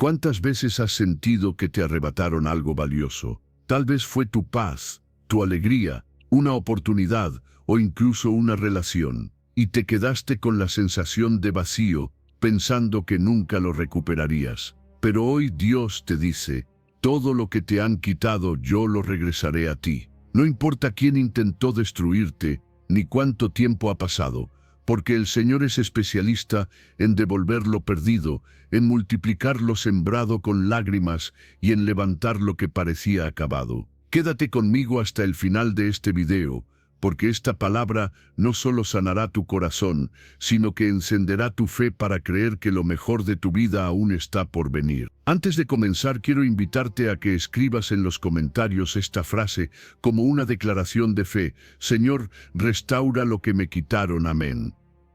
¿Cuántas veces has sentido que te arrebataron algo valioso? Tal vez fue tu paz, tu alegría, una oportunidad o incluso una relación, y te quedaste con la sensación de vacío, pensando que nunca lo recuperarías. Pero hoy Dios te dice, todo lo que te han quitado yo lo regresaré a ti. No importa quién intentó destruirte, ni cuánto tiempo ha pasado, porque el Señor es especialista en devolver lo perdido, en multiplicar lo sembrado con lágrimas y en levantar lo que parecía acabado. Quédate conmigo hasta el final de este video, porque esta palabra no solo sanará tu corazón, sino que encenderá tu fe para creer que lo mejor de tu vida aún está por venir. Antes de comenzar, quiero invitarte a que escribas en los comentarios esta frase como una declaración de fe: Señor, restaura lo que me quitaron, amén.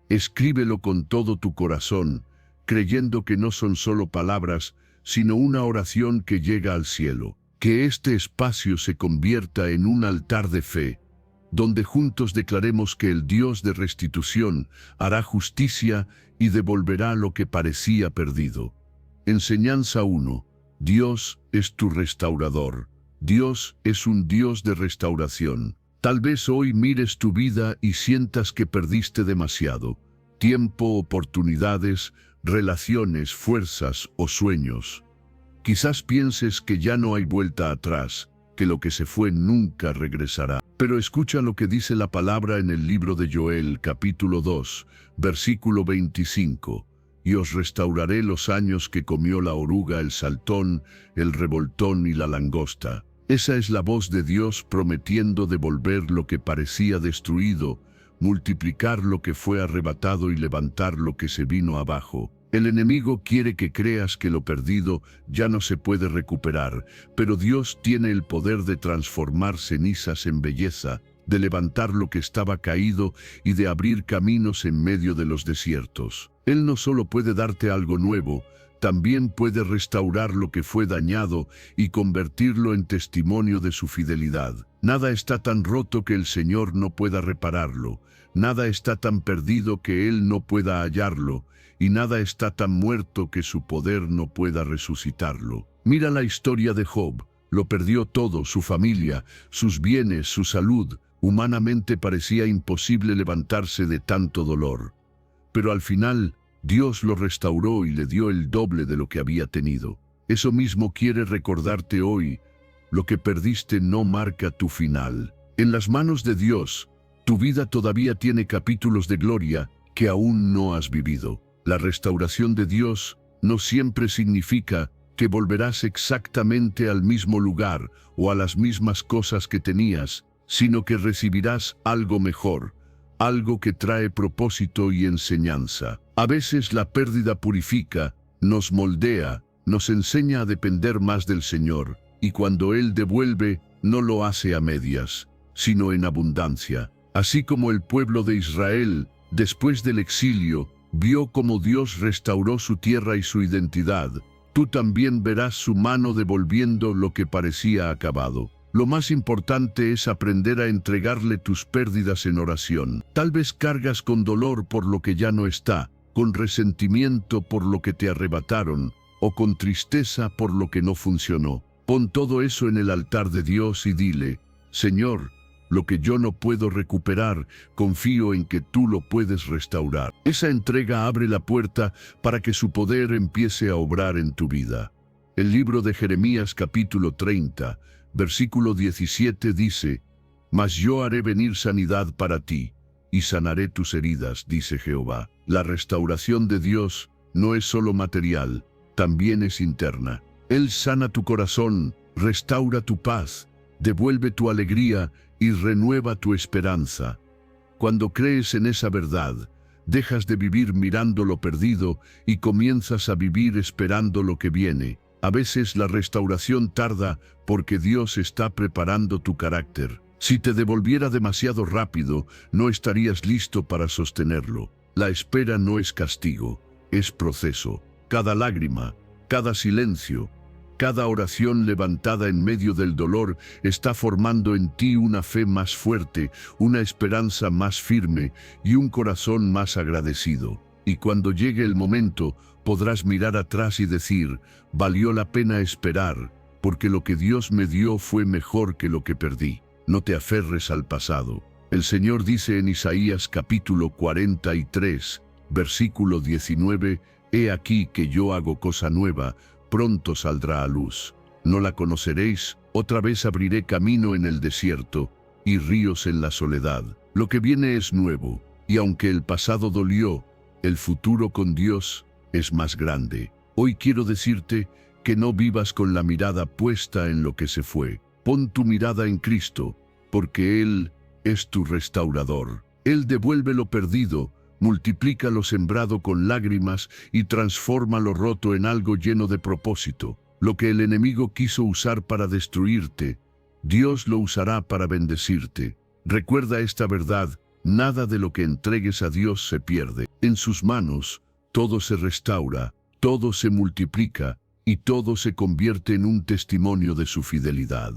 Escríbelo con todo tu corazón, creyendo que no son solo palabras, sino una oración que llega al cielo. Que este espacio se convierta en un altar de fe, donde juntos declaremos que el Dios de restitución hará justicia y devolverá lo que parecía perdido. Enseñanza 1. Dios es tu restaurador. Dios es un Dios de restauración. Tal vez hoy mires tu vida y sientas que perdiste demasiado: tiempo, oportunidades, relaciones, fuerzas o sueños. Quizás pienses que ya no hay vuelta atrás, que lo que se fue nunca regresará. Pero escucha lo que dice la palabra en el libro de Joel, capítulo 2, versículo 25. Y os restauraré los años que comió la oruga, el saltón, el revoltón y la langosta. Esa es la voz de Dios prometiendo devolver lo que parecía destruido, multiplicar lo que fue arrebatado y levantar lo que se vino abajo. El enemigo quiere que creas que lo perdido ya no se puede recuperar, pero Dios tiene el poder de transformar cenizas en belleza, de levantar lo que estaba caído y de abrir caminos en medio de los desiertos. Él no solo puede darte algo nuevo, también puede restaurar lo que fue dañado y convertirlo en testimonio de su fidelidad. Nada está tan roto que el Señor no pueda repararlo, nada está tan perdido que Él no pueda hallarlo, y nada está tan muerto que su poder no pueda resucitarlo. Mira la historia de Job. Lo perdió todo: su familia, sus bienes, su salud. Humanamente parecía imposible levantarse de tanto dolor. Pero al final, Dios lo restauró y le dio el doble de lo que había tenido. Eso mismo quiere recordarte hoy: lo que perdiste no marca tu final. En las manos de Dios, tu vida todavía tiene capítulos de gloria que aún no has vivido. La restauración de Dios no siempre significa que volverás exactamente al mismo lugar o a las mismas cosas que tenías, sino que recibirás algo mejor, algo que trae propósito y enseñanza. A veces la pérdida purifica, nos moldea, nos enseña a depender más del Señor, y cuando Él devuelve, no lo hace a medias, sino en abundancia. Así como el pueblo de Israel, después del exilio, vio cómo Dios restauró su tierra y su identidad, tú también verás su mano devolviendo lo que parecía acabado. Lo más importante es aprender a entregarle tus pérdidas en oración. Tal vez cargas con dolor por lo que ya no está, con resentimiento por lo que te arrebataron, o con tristeza por lo que no funcionó. Pon todo eso en el altar de Dios y dile: Señor, lo que yo no puedo recuperar, confío en que tú lo puedes restaurar. Esa entrega abre la puerta para que su poder empiece a obrar en tu vida. El libro de Jeremías capítulo 30, versículo 17 dice: Mas yo haré venir sanidad para ti, y sanaré tus heridas, dice Jehová. La restauración de Dios no es solo material, también es interna. Él sana tu corazón, restaura tu paz, devuelve tu alegría y renueva tu esperanza. Cuando crees en esa verdad, dejas de vivir mirando lo perdido y comienzas a vivir esperando lo que viene. A veces la restauración tarda porque Dios está preparando tu carácter. Si te devolviera demasiado rápido, no estarías listo para sostenerlo. La espera no es castigo, es proceso. Cada lágrima, cada silencio, cada oración levantada en medio del dolor está formando en ti una fe más fuerte, una esperanza más firme y un corazón más agradecido. Y cuando llegue el momento, podrás mirar atrás y decir, valió la pena esperar, porque lo que Dios me dio fue mejor que lo que perdí. No te aferres al pasado. El Señor dice en Isaías capítulo 43, versículo 19, «He aquí que yo hago cosa nueva, pronto saldrá a luz. ¿No la conoceréis? Otra vez abriré camino en el desierto y ríos en la soledad». Lo que viene es nuevo, y aunque el pasado dolió, el futuro con Dios es más grande. Hoy quiero decirte que no vivas con la mirada puesta en lo que se fue. Pon tu mirada en Cristo, porque Él es tu restaurador. Él devuelve lo perdido, multiplica lo sembrado con lágrimas y transforma lo roto en algo lleno de propósito. Lo que el enemigo quiso usar para destruirte, Dios lo usará para bendecirte. Recuerda esta verdad, nada de lo que entregues a Dios se pierde. En sus manos, todo se restaura, todo se multiplica y todo se convierte en un testimonio de su fidelidad.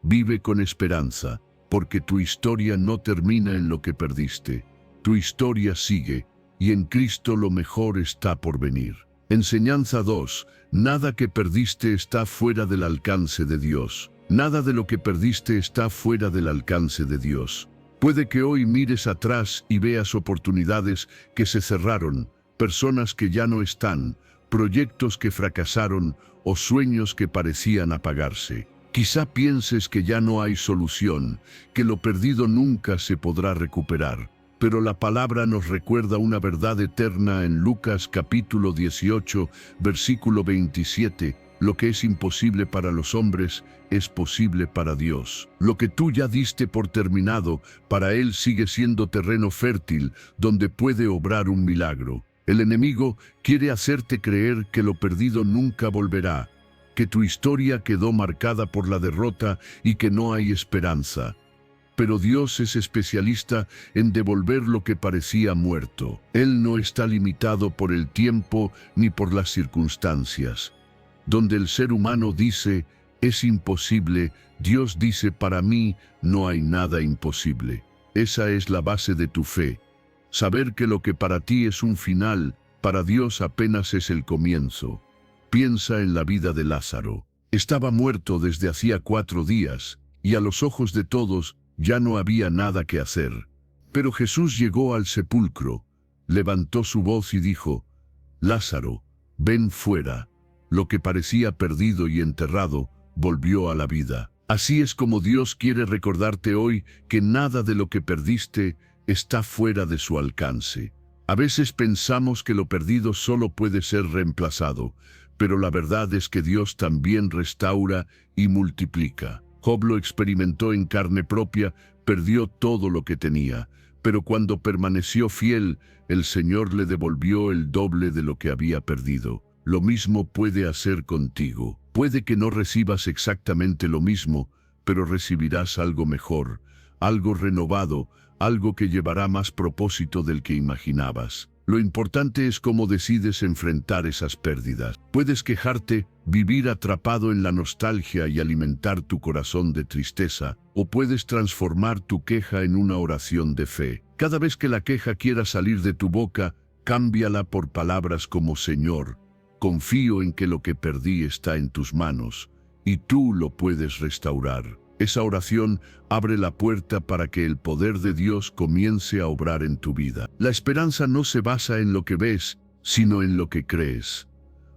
Vive con esperanza, porque tu historia no termina en lo que perdiste. Tu historia sigue, y en Cristo lo mejor está por venir. Enseñanza 2. Nada que perdiste está fuera del alcance de Dios. Nada de lo que perdiste está fuera del alcance de Dios. Puede que hoy mires atrás y veas oportunidades que se cerraron, personas que ya no están, proyectos que fracasaron o sueños que parecían apagarse. Quizá pienses que ya no hay solución, que lo perdido nunca se podrá recuperar. Pero la palabra nos recuerda una verdad eterna en Lucas capítulo 18, versículo 27. Lo que es imposible para los hombres es posible para Dios. Lo que tú ya diste por terminado, para Él sigue siendo terreno fértil, donde puede obrar un milagro. El enemigo quiere hacerte creer que lo perdido nunca volverá, que tu historia quedó marcada por la derrota y que no hay esperanza. Pero Dios es especialista en devolver lo que parecía muerto. Él no está limitado por el tiempo ni por las circunstancias. Donde el ser humano dice, es imposible, Dios dice, para mí no hay nada imposible. Esa es la base de tu fe. Saber que lo que para ti es un final, para Dios apenas es el comienzo. Piensa en la vida de Lázaro. Estaba muerto desde hacía 4 días, y a los ojos de todos ya no había nada que hacer. Pero Jesús llegó al sepulcro, levantó su voz y dijo, «Lázaro, ven fuera». Lo que parecía perdido y enterrado, volvió a la vida. Así es como Dios quiere recordarte hoy que nada de lo que perdiste está fuera de su alcance. A veces pensamos que lo perdido solo puede ser reemplazado, pero la verdad es que Dios también restaura y multiplica. Job lo experimentó en carne propia, perdió todo lo que tenía, pero cuando permaneció fiel, el Señor le devolvió el doble de lo que había perdido. Lo mismo puede hacer contigo. Puede que no recibas exactamente lo mismo, pero recibirás algo mejor, algo renovado, algo que llevará más propósito del que imaginabas. Lo importante es cómo decides enfrentar esas pérdidas. Puedes quejarte, vivir atrapado en la nostalgia y alimentar tu corazón de tristeza, o puedes transformar tu queja en una oración de fe. Cada vez que la queja quiera salir de tu boca, cámbiala por palabras como Señor, confío en que lo que perdí está en tus manos, y tú lo puedes restaurar. Esa oración abre la puerta para que el poder de Dios comience a obrar en tu vida. La esperanza no se basa en lo que ves, sino en lo que crees.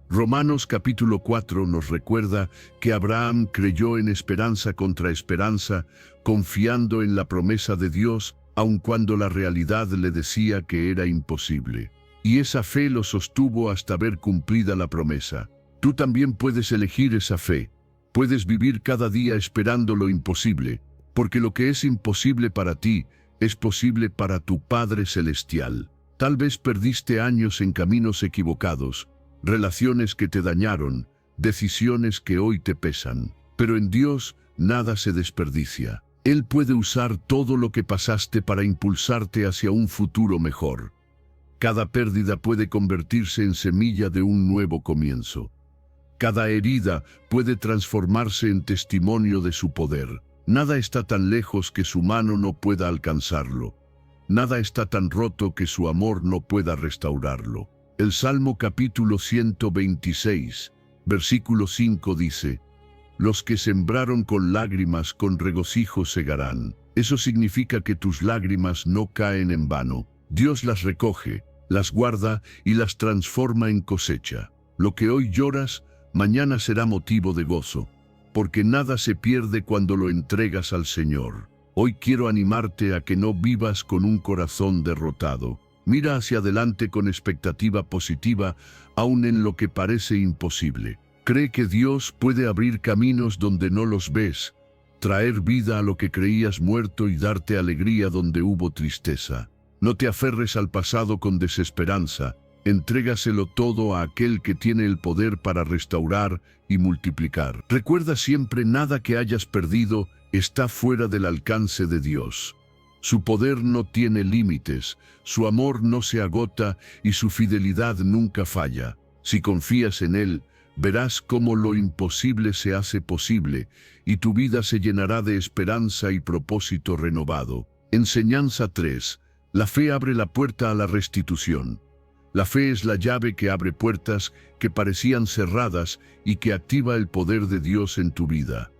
Romanos capítulo 4 nos recuerda que Abraham creyó en esperanza contra esperanza, confiando en la promesa de Dios, aun cuando la realidad le decía que era imposible. Y esa fe lo sostuvo hasta ver cumplida la promesa. Tú también puedes elegir esa fe. Puedes vivir cada día esperando lo imposible, porque lo que es imposible para ti es posible para tu Padre Celestial. Tal vez perdiste años en caminos equivocados, relaciones que te dañaron, decisiones que hoy te pesan. Pero en Dios nada se desperdicia. Él puede usar todo lo que pasaste para impulsarte hacia un futuro mejor. Cada pérdida puede convertirse en semilla de un nuevo comienzo. Cada herida puede transformarse en testimonio de su poder. Nada está tan lejos que su mano no pueda alcanzarlo. Nada está tan roto que su amor no pueda restaurarlo. El Salmo capítulo 126, versículo 5 dice: los que sembraron con lágrimas con regocijo segarán. Eso significa que tus lágrimas no caen en vano. Dios las recoge, las guarda y las transforma en cosecha. Lo que hoy lloras, mañana será motivo de gozo, porque nada se pierde cuando lo entregas al Señor. Hoy quiero animarte a que no vivas con un corazón derrotado. Mira hacia adelante con expectativa positiva, aun en lo que parece imposible. Cree que Dios puede abrir caminos donde no los ves, traer vida a lo que creías muerto y darte alegría donde hubo tristeza. No te aferres al pasado con desesperanza, entrégaselo todo a aquel que tiene el poder para restaurar y multiplicar. Recuerda siempre: nada que hayas perdido está fuera del alcance de Dios. Su poder no tiene límites, su amor no se agota y su fidelidad nunca falla. Si confías en Él, verás cómo lo imposible se hace posible y tu vida se llenará de esperanza y propósito renovado. Enseñanza 3. La fe abre la puerta a la restitución. La fe es la llave que abre puertas que parecían cerradas y que activa el poder de Dios en tu vida.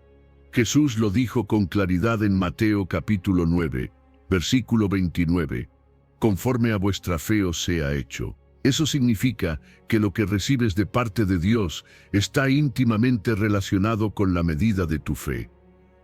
Jesús lo dijo con claridad en Mateo capítulo 9, versículo 29. Conforme a vuestra fe os sea hecho. Eso significa que lo que recibes de parte de Dios está íntimamente relacionado con la medida de tu fe.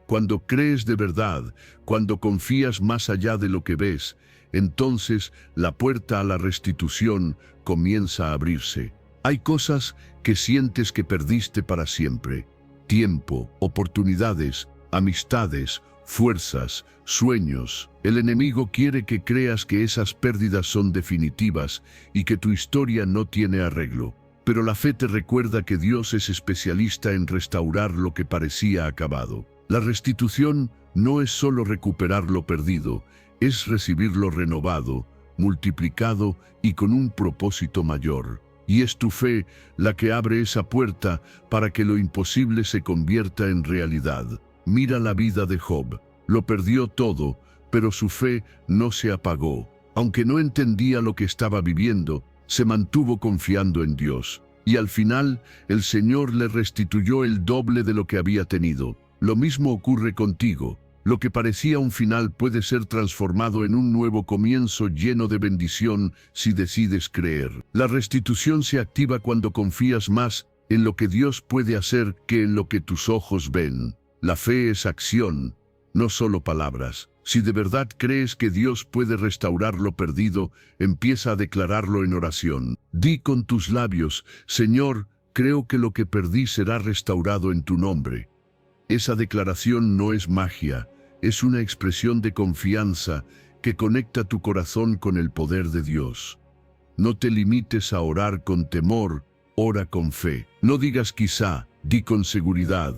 Cuando crees de verdad, cuando confías más allá de lo que ves, entonces la puerta a la restitución comienza a abrirse. Hay cosas que sientes que perdiste para siempre: tiempo, oportunidades, amistades, fuerzas, sueños. El enemigo quiere que creas que esas pérdidas son definitivas y que tu historia no tiene arreglo. Pero la fe te recuerda que Dios es especialista en restaurar lo que parecía acabado. La restitución no es solo recuperar lo perdido, es recibirlo renovado, multiplicado y con un propósito mayor. Y es tu fe la que abre esa puerta para que lo imposible se convierta en realidad. Mira la vida de Job. Lo perdió todo, pero su fe no se apagó. Aunque no entendía lo que estaba viviendo, se mantuvo confiando en Dios. Y al final, el Señor le restituyó el doble de lo que había tenido. Lo mismo ocurre contigo. Lo que parecía un final puede ser transformado en un nuevo comienzo lleno de bendición si decides creer. La restitución se activa cuando confías más en lo que Dios puede hacer que en lo que tus ojos ven. La fe es acción, no solo palabras. Si de verdad crees que Dios puede restaurar lo perdido, empieza a declararlo en oración. Di con tus labios: Señor, creo que lo que perdí será restaurado en tu nombre. Esa declaración no es magia, es una expresión de confianza que conecta tu corazón con el poder de Dios. No te limites a orar con temor, ora con fe. No digas quizá, di con seguridad: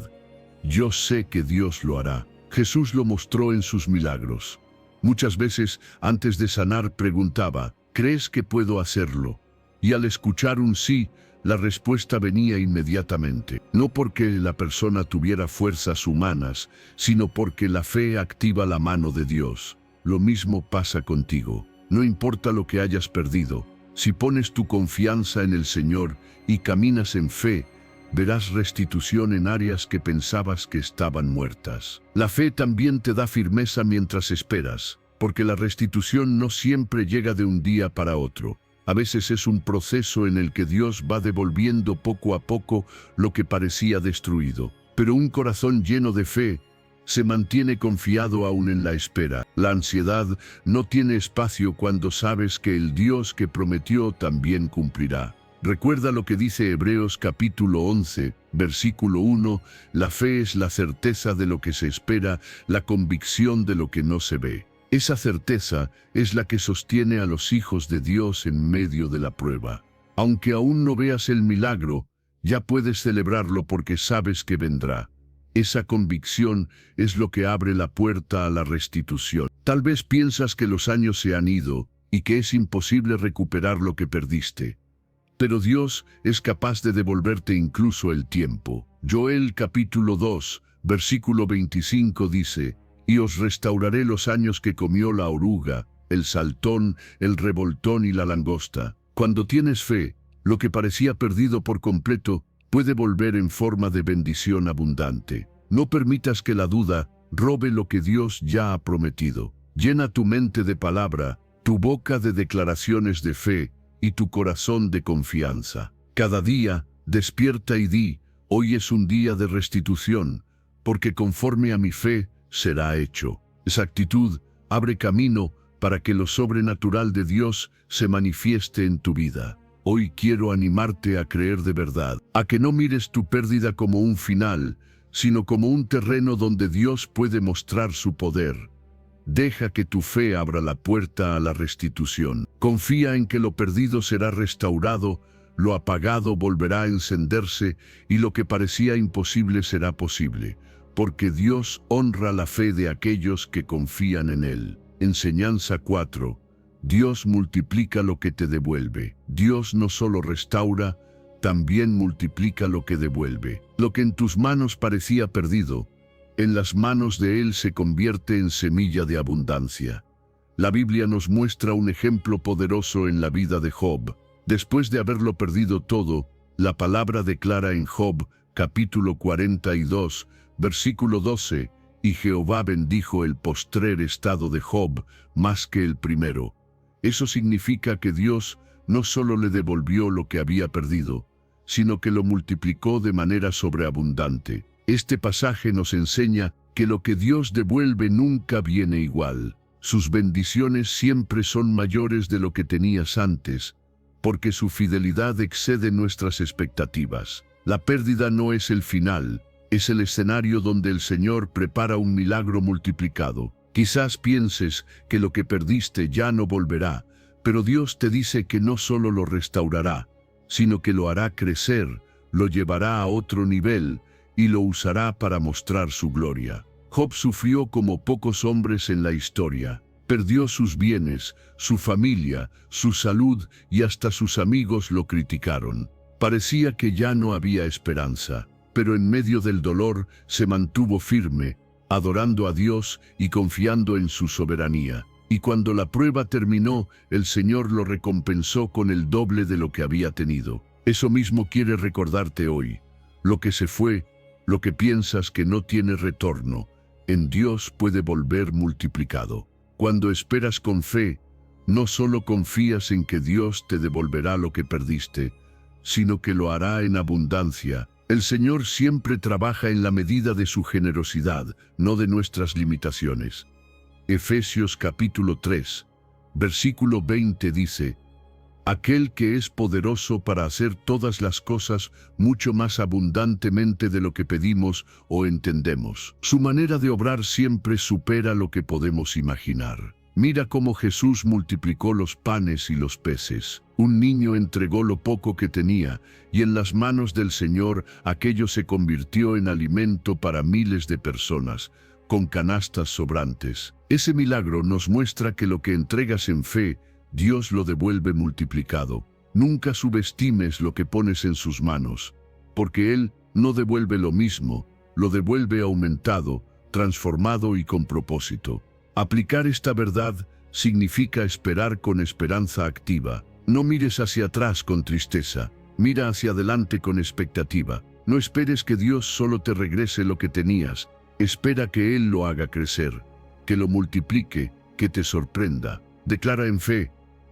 yo sé que Dios lo hará. Jesús lo mostró en sus milagros. Muchas veces, antes de sanar, preguntaba: ¿crees que puedo hacerlo? Y al escuchar un sí, la respuesta venía inmediatamente. No porque la persona tuviera fuerzas humanas, sino porque la fe activa la mano de Dios. Lo mismo pasa contigo. No importa lo que hayas perdido, si pones tu confianza en el Señor y caminas en fe, verás restitución en áreas que pensabas que estaban muertas. La fe también te da firmeza mientras esperas, porque la restitución no siempre llega de un día para otro. A veces es un proceso en el que Dios va devolviendo poco a poco lo que parecía destruido. Pero un corazón lleno de fe se mantiene confiado aún en la espera. La ansiedad no tiene espacio cuando sabes que el Dios que prometió también cumplirá. Recuerda lo que dice Hebreos capítulo 11, versículo 1, la fe es la certeza de lo que se espera, la convicción de lo que no se ve. Esa certeza es la que sostiene a los hijos de Dios en medio de la prueba. Aunque aún no veas el milagro, ya puedes celebrarlo porque sabes que vendrá. Esa convicción es lo que abre la puerta a la restitución. Tal vez piensas que los años se han ido y que es imposible recuperar lo que perdiste. Pero Dios es capaz de devolverte incluso el tiempo. Joel capítulo 2, versículo 25 dice: y os restauraré los años que comió la oruga, el saltón, el revoltón y la langosta. Cuando tienes fe, lo que parecía perdido por completo puede volver en forma de bendición abundante. No permitas que la duda robe lo que Dios ya ha prometido. Llena tu mente de palabra, tu boca de declaraciones de fe y tu corazón de confianza. Cada día, despierta y di, hoy es un día de restitución, porque conforme a mi fe será hecho. Esa actitud abre camino para que lo sobrenatural de Dios se manifieste en tu vida. Hoy quiero animarte a creer de verdad, a que no mires tu pérdida como un final, sino como un terreno donde Dios puede mostrar su poder. Deja que tu fe abra la puerta a la restitución. Confía en que lo perdido será restaurado, lo apagado volverá a encenderse y lo que parecía imposible será posible, porque Dios honra la fe de aquellos que confían en Él. Enseñanza 4. Dios multiplica lo que te devuelve. Dios no solo restaura, también multiplica lo que devuelve. Lo que en tus manos parecía perdido, en las manos de Él se convierte en semilla de abundancia. La Biblia nos muestra un ejemplo poderoso en la vida de Job. Después de haberlo perdido todo, la palabra declara en Job, capítulo 42, versículo 12, y Jehová bendijo el postrer estado de Job más que el primero. Eso significa que Dios no solo le devolvió lo que había perdido, sino que lo multiplicó de manera sobreabundante. Este pasaje nos enseña que lo que Dios devuelve nunca viene igual. Sus bendiciones siempre son mayores de lo que tenías antes, porque su fidelidad excede nuestras expectativas. La pérdida no es el final, es el escenario donde el Señor prepara un milagro multiplicado. Quizás pienses que lo que perdiste ya no volverá, pero Dios te dice que no solo lo restaurará, sino que lo hará crecer, lo llevará a otro nivel y lo usará para mostrar su gloria. Job sufrió como pocos hombres en la historia. Perdió sus bienes, su familia, su salud y hasta sus amigos lo criticaron. Parecía que ya no había esperanza, pero en medio del dolor se mantuvo firme, adorando a Dios y confiando en su soberanía. Y cuando la prueba terminó, el Señor lo recompensó con el doble de lo que había tenido. Eso mismo quiere recordarte hoy. Lo que se fue, lo que piensas que no tiene retorno, en Dios puede volver multiplicado. Cuando esperas con fe, no solo confías en que Dios te devolverá lo que perdiste, sino que lo hará en abundancia. El Señor siempre trabaja en la medida de su generosidad, no de nuestras limitaciones. Efesios capítulo 3, versículo 20 dice, aquel que es poderoso para hacer todas las cosas mucho más abundantemente de lo que pedimos o entendemos. Su manera de obrar siempre supera lo que podemos imaginar. Mira cómo Jesús multiplicó los panes y los peces. Un niño entregó lo poco que tenía, y en las manos del Señor aquello se convirtió en alimento para miles de personas, con canastas sobrantes. Ese milagro nos muestra que lo que entregas en fe, Dios lo devuelve multiplicado. Nunca subestimes lo que pones en sus manos, porque Él no devuelve lo mismo, lo devuelve aumentado, transformado y con propósito. Aplicar esta verdad significa esperar con esperanza activa. No mires hacia atrás con tristeza, mira hacia adelante con expectativa. No esperes que Dios solo te regrese lo que tenías, espera que Él lo haga crecer, que lo multiplique, que te sorprenda. Declara en fe,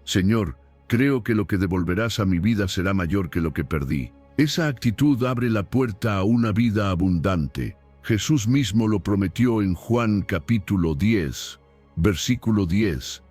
Señor, creo que lo que devolverás a mi vida será mayor que lo que perdí. Esa actitud abre la puerta a una vida abundante. Jesús mismo lo prometió en Juan capítulo 10, versículo 10.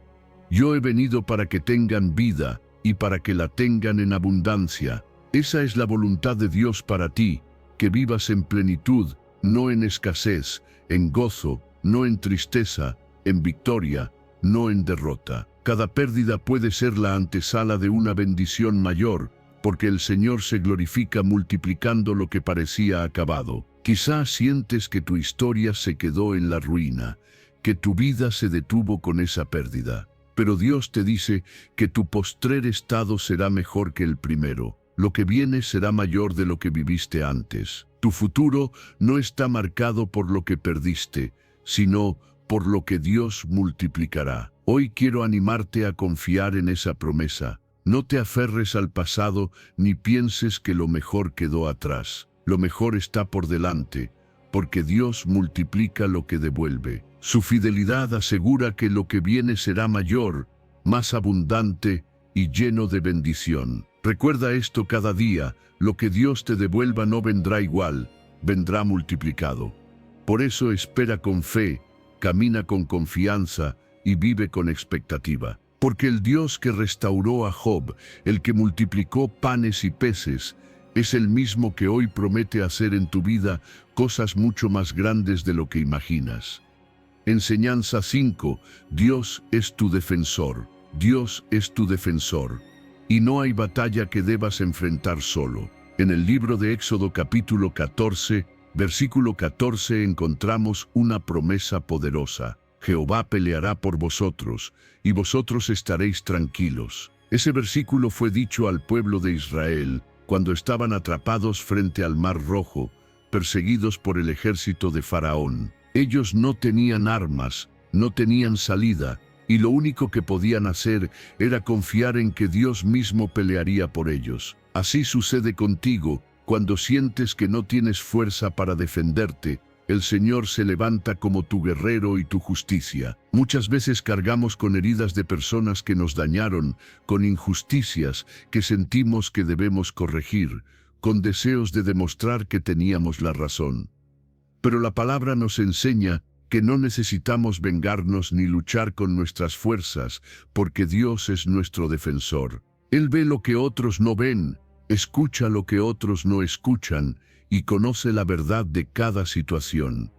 Yo he venido para que tengan vida y para que la tengan en abundancia. Esa es la voluntad de Dios para ti, que vivas en plenitud, no en escasez, en gozo, no en tristeza, en victoria, no en derrota. Cada pérdida puede ser la antesala de una bendición mayor, porque el Señor se glorifica multiplicando lo que parecía acabado. Quizás sientes que tu historia se quedó en la ruina, que tu vida se detuvo con esa pérdida. Pero Dios te dice que tu postrer estado será mejor que el primero. Lo que viene será mayor de lo que viviste antes. Tu futuro no está marcado por lo que perdiste, sino por lo que Dios multiplicará. Hoy quiero animarte a confiar en esa promesa. No te aferres al pasado ni pienses que lo mejor quedó atrás. Lo mejor está por delante, porque Dios multiplica lo que devuelve. Su fidelidad asegura que lo que viene será mayor, más abundante y lleno de bendición. Recuerda esto cada día: lo que Dios te devuelva no vendrá igual, vendrá multiplicado. Por eso espera con fe, camina con confianza y vive con expectativa. Porque el Dios que restauró a Job, el que multiplicó panes y peces, es el mismo que hoy promete hacer en tu vida cosas mucho más grandes de lo que imaginas. Enseñanza 5. Dios es tu defensor. Dios es tu defensor. Y no hay batalla que debas enfrentar solo. En el libro de Éxodo capítulo 14, versículo 14 encontramos una promesa poderosa. Jehová peleará por vosotros, y vosotros estaréis tranquilos. Ese versículo fue dicho al pueblo de Israel cuando estaban atrapados frente al Mar Rojo, perseguidos por el ejército de Faraón. Ellos no tenían armas, no tenían salida, y lo único que podían hacer era confiar en que Dios mismo pelearía por ellos. Así sucede contigo cuando sientes que no tienes fuerza para defenderte. El Señor se levanta como tu guerrero y tu justicia. Muchas veces cargamos con heridas de personas que nos dañaron, con injusticias que sentimos que debemos corregir, con deseos de demostrar que teníamos la razón. Pero la palabra nos enseña que no necesitamos vengarnos ni luchar con nuestras fuerzas, porque Dios es nuestro defensor. Él ve lo que otros no ven, escucha lo que otros no escuchan, y conoce la verdad de cada situación.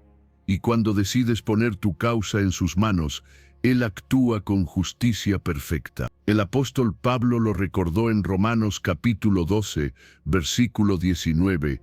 Y cuando decides poner tu causa en sus manos, Él actúa con justicia perfecta. El apóstol Pablo lo recordó en Romanos capítulo 12, versículo 19.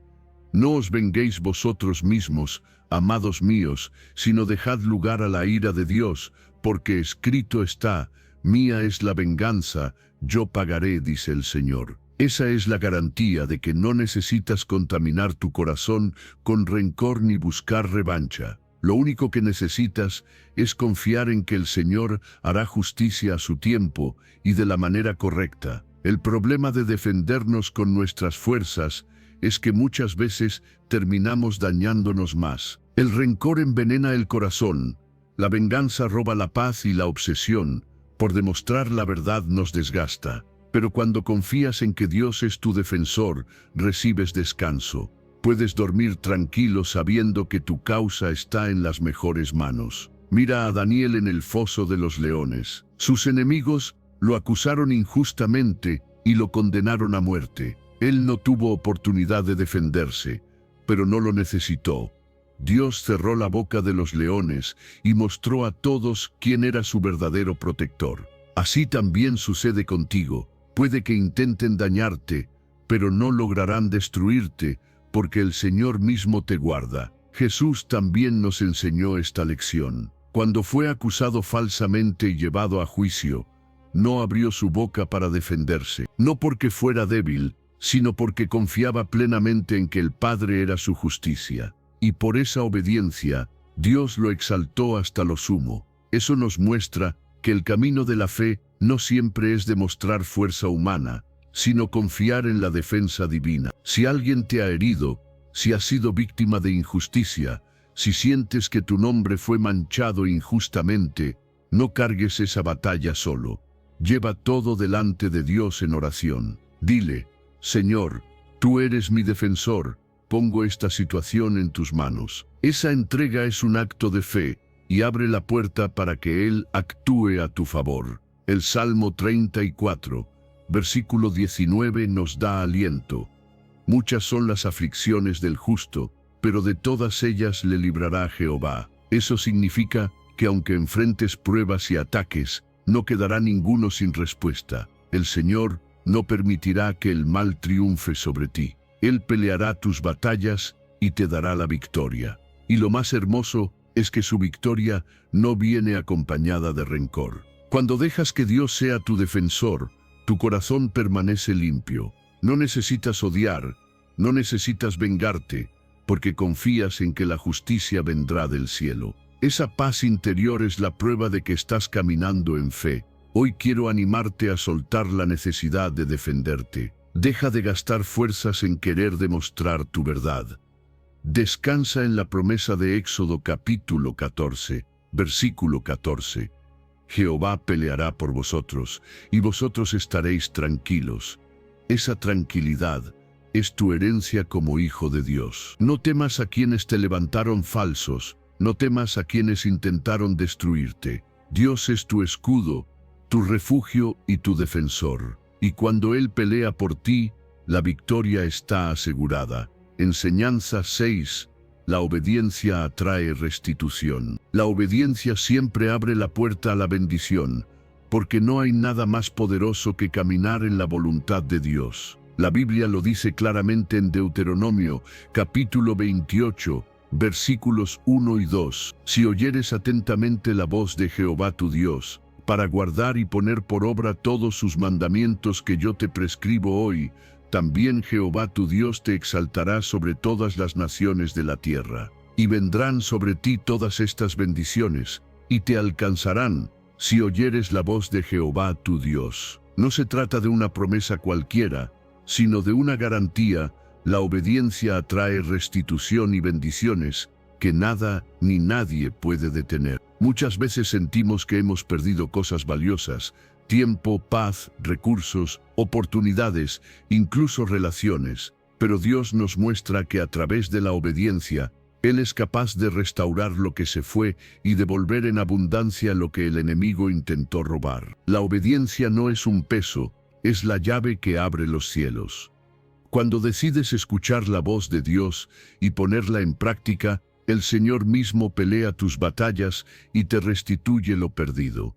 No os venguéis vosotros mismos, amados míos, sino dejad lugar a la ira de Dios, porque escrito está: mía es la venganza, yo pagaré, dice el Señor. Esa es la garantía de que no necesitas contaminar tu corazón con rencor ni buscar revancha. Lo único que necesitas es confiar en que el Señor hará justicia a su tiempo y de la manera correcta. El problema de defendernos con nuestras fuerzas es que muchas veces terminamos dañándonos más. El rencor envenena el corazón, la venganza roba la paz y la obsesión por demostrar la verdad nos desgasta. Pero cuando confías en que Dios es tu defensor, recibes descanso. Puedes dormir tranquilo sabiendo que tu causa está en las mejores manos. Mira a Daniel en el foso de los leones. Sus enemigos lo acusaron injustamente y lo condenaron a muerte. Él no tuvo oportunidad de defenderse, pero no lo necesitó. Dios cerró la boca de los leones y mostró a todos quién era su verdadero protector. Así también sucede contigo. Puede que intenten dañarte, pero no lograrán destruirte, porque el Señor mismo te guarda. Jesús también nos enseñó esta lección. Cuando fue acusado falsamente y llevado a juicio, no abrió su boca para defenderse, no porque fuera débil, sino porque confiaba plenamente en que el Padre era su justicia. Y por esa obediencia, Dios lo exaltó hasta lo sumo. Eso nos muestra que el camino de la fe no siempre es demostrar fuerza humana, sino confiar en la defensa divina. Si alguien te ha herido, si has sido víctima de injusticia, si sientes que tu nombre fue manchado injustamente, no cargues esa batalla solo. Lleva todo delante de Dios en oración. Dile: Señor, tú eres mi defensor, pongo esta situación en tus manos. Esa entrega es un acto de fe y abre la puerta para que Él actúe a tu favor. El Salmo 34, versículo 19 nos da aliento. Muchas son las aflicciones del justo, pero de todas ellas le librará Jehová. Eso significa que aunque enfrentes pruebas y ataques, no quedará ninguno sin respuesta. El Señor no permitirá que el mal triunfe sobre ti. Él peleará tus batallas y te dará la victoria. Y lo más hermoso es que su victoria no viene acompañada de rencor. Cuando dejas que Dios sea tu defensor, tu corazón permanece limpio. No necesitas odiar, no necesitas vengarte, porque confías en que la justicia vendrá del cielo. Esa paz interior es la prueba de que estás caminando en fe. Hoy quiero animarte a soltar la necesidad de defenderte. Deja de gastar fuerzas en querer demostrar tu verdad. Descansa en la promesa de Éxodo capítulo 14, versículo 14. Jehová peleará por vosotros, y vosotros estaréis tranquilos. Esa tranquilidad es tu herencia como hijo de Dios. No temas a quienes te levantaron falsos, no temas a quienes intentaron destruirte. Dios es tu escudo, tu refugio y tu defensor. Y cuando Él pelea por ti, la victoria está asegurada. Enseñanza 6. La obediencia atrae restitución. La obediencia siempre abre la puerta a la bendición, porque no hay nada más poderoso que caminar en la voluntad de Dios. La Biblia lo dice claramente en Deuteronomio, capítulo 28, versículos 1 y 2. Si oyeres atentamente la voz de Jehová tu Dios, para guardar y poner por obra todos sus mandamientos que yo te prescribo hoy, también Jehová tu Dios te exaltará sobre todas las naciones de la tierra. Y vendrán sobre ti todas estas bendiciones, y te alcanzarán, si oyeres la voz de Jehová tu Dios. No se trata de una promesa cualquiera, sino de una garantía. La obediencia atrae restitución y bendiciones que nada ni nadie puede detener. Muchas veces sentimos que hemos perdido cosas valiosas: tiempo, paz, recursos, oportunidades, incluso relaciones. Pero Dios nos muestra que a través de la obediencia, Él es capaz de restaurar lo que se fue y devolver en abundancia lo que el enemigo intentó robar. La obediencia no es un peso, es la llave que abre los cielos. Cuando decides escuchar la voz de Dios y ponerla en práctica, el Señor mismo pelea tus batallas y te restituye lo perdido.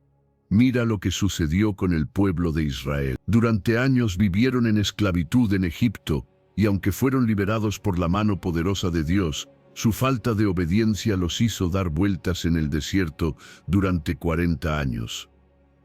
Mira lo que sucedió con el pueblo de Israel. Durante años vivieron en esclavitud en Egipto, y aunque fueron liberados por la mano poderosa de Dios, su falta de obediencia los hizo dar vueltas en el desierto durante 40 años.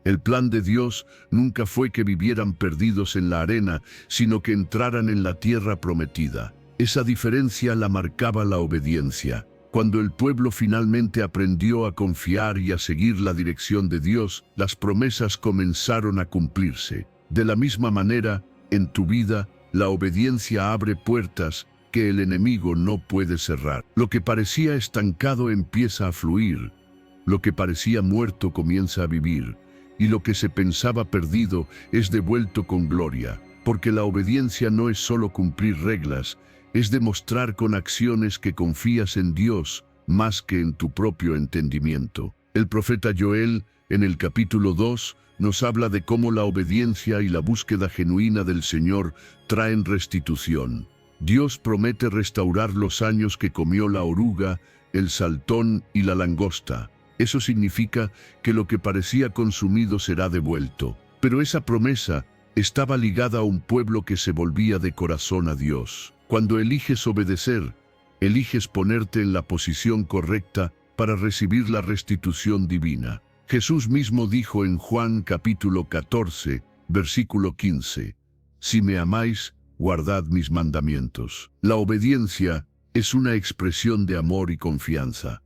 El plan de Dios nunca fue que vivieran perdidos en la arena, sino que entraran en la tierra prometida. Esa diferencia la marcaba la obediencia. Cuando el pueblo finalmente aprendió a confiar y a seguir la dirección de Dios, las promesas comenzaron a cumplirse. De la misma manera, en tu vida, la obediencia abre puertas que el enemigo no puede cerrar. Lo que parecía estancado empieza a fluir, lo que parecía muerto comienza a vivir, y lo que se pensaba perdido es devuelto con gloria, porque la obediencia no es solo cumplir reglas, es demostrar con acciones que confías en Dios más que en tu propio entendimiento. El profeta Joel, en el capítulo 2, nos habla de cómo la obediencia y la búsqueda genuina del Señor traen restitución. Dios promete restaurar los años que comió la oruga, el saltón y la langosta. Eso significa que lo que parecía consumido será devuelto. Pero esa promesa estaba ligada a un pueblo que se volvía de corazón a Dios. Cuando eliges obedecer, eliges ponerte en la posición correcta para recibir la restitución divina. Jesús mismo dijo en Juan capítulo 14, versículo 15, «Si me amáis, guardad mis mandamientos». La obediencia es una expresión de amor y confianza.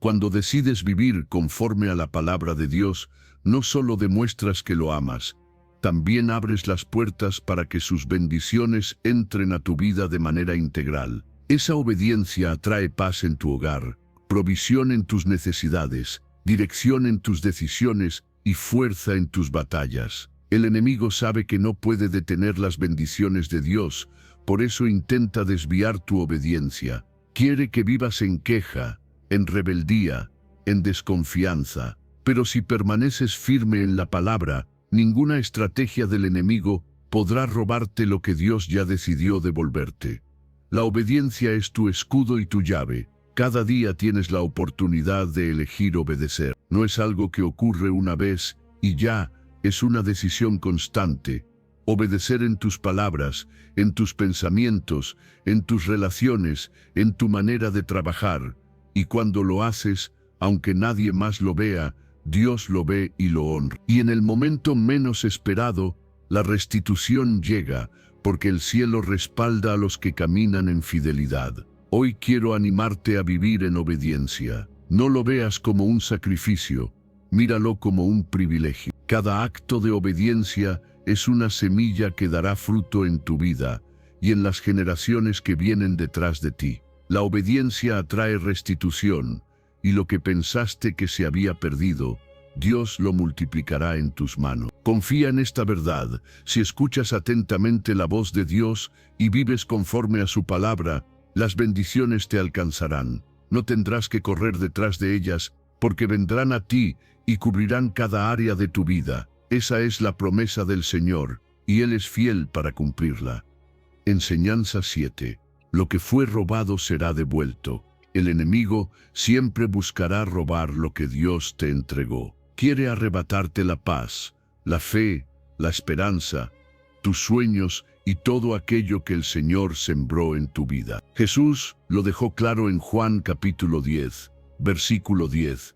Cuando decides vivir conforme a la palabra de Dios, no solo demuestras que lo amas, también abres las puertas para que sus bendiciones entren a tu vida de manera integral. Esa obediencia atrae paz en tu hogar, provisión en tus necesidades, dirección en tus decisiones y fuerza en tus batallas. El enemigo sabe que no puede detener las bendiciones de Dios, por eso intenta desviar tu obediencia. Quiere que vivas en queja, en rebeldía, en desconfianza. Pero si permaneces firme en la palabra, ninguna estrategia del enemigo podrá robarte lo que Dios ya decidió devolverte. La obediencia es tu escudo y tu llave. Cada día tienes la oportunidad de elegir obedecer. No es algo que ocurre una vez y ya, es una decisión constante. Obedecer en tus palabras, en tus pensamientos, en tus relaciones, en tu manera de trabajar. Y cuando lo haces, aunque nadie más lo vea, Dios lo ve y lo honra. Y en el momento menos esperado, la restitución llega, porque el cielo respalda a los que caminan en fidelidad. Hoy quiero animarte a vivir en obediencia. No lo veas como un sacrificio, míralo como un privilegio. Cada acto de obediencia es una semilla que dará fruto en tu vida y en las generaciones que vienen detrás de ti. La obediencia atrae restitución, y lo que pensaste que se había perdido, Dios lo multiplicará en tus manos. Confía en esta verdad. Si escuchas atentamente la voz de Dios y vives conforme a su palabra, las bendiciones te alcanzarán. No tendrás que correr detrás de ellas, porque vendrán a ti y cubrirán cada área de tu vida. Esa es la promesa del Señor, y Él es fiel para cumplirla. Enseñanza 7. Lo que fue robado será devuelto. El enemigo siempre buscará robar lo que Dios te entregó. Quiere arrebatarte la paz, la fe, la esperanza, tus sueños y todo aquello que el Señor sembró en tu vida. Jesús lo dejó claro en Juan capítulo 10, versículo 10.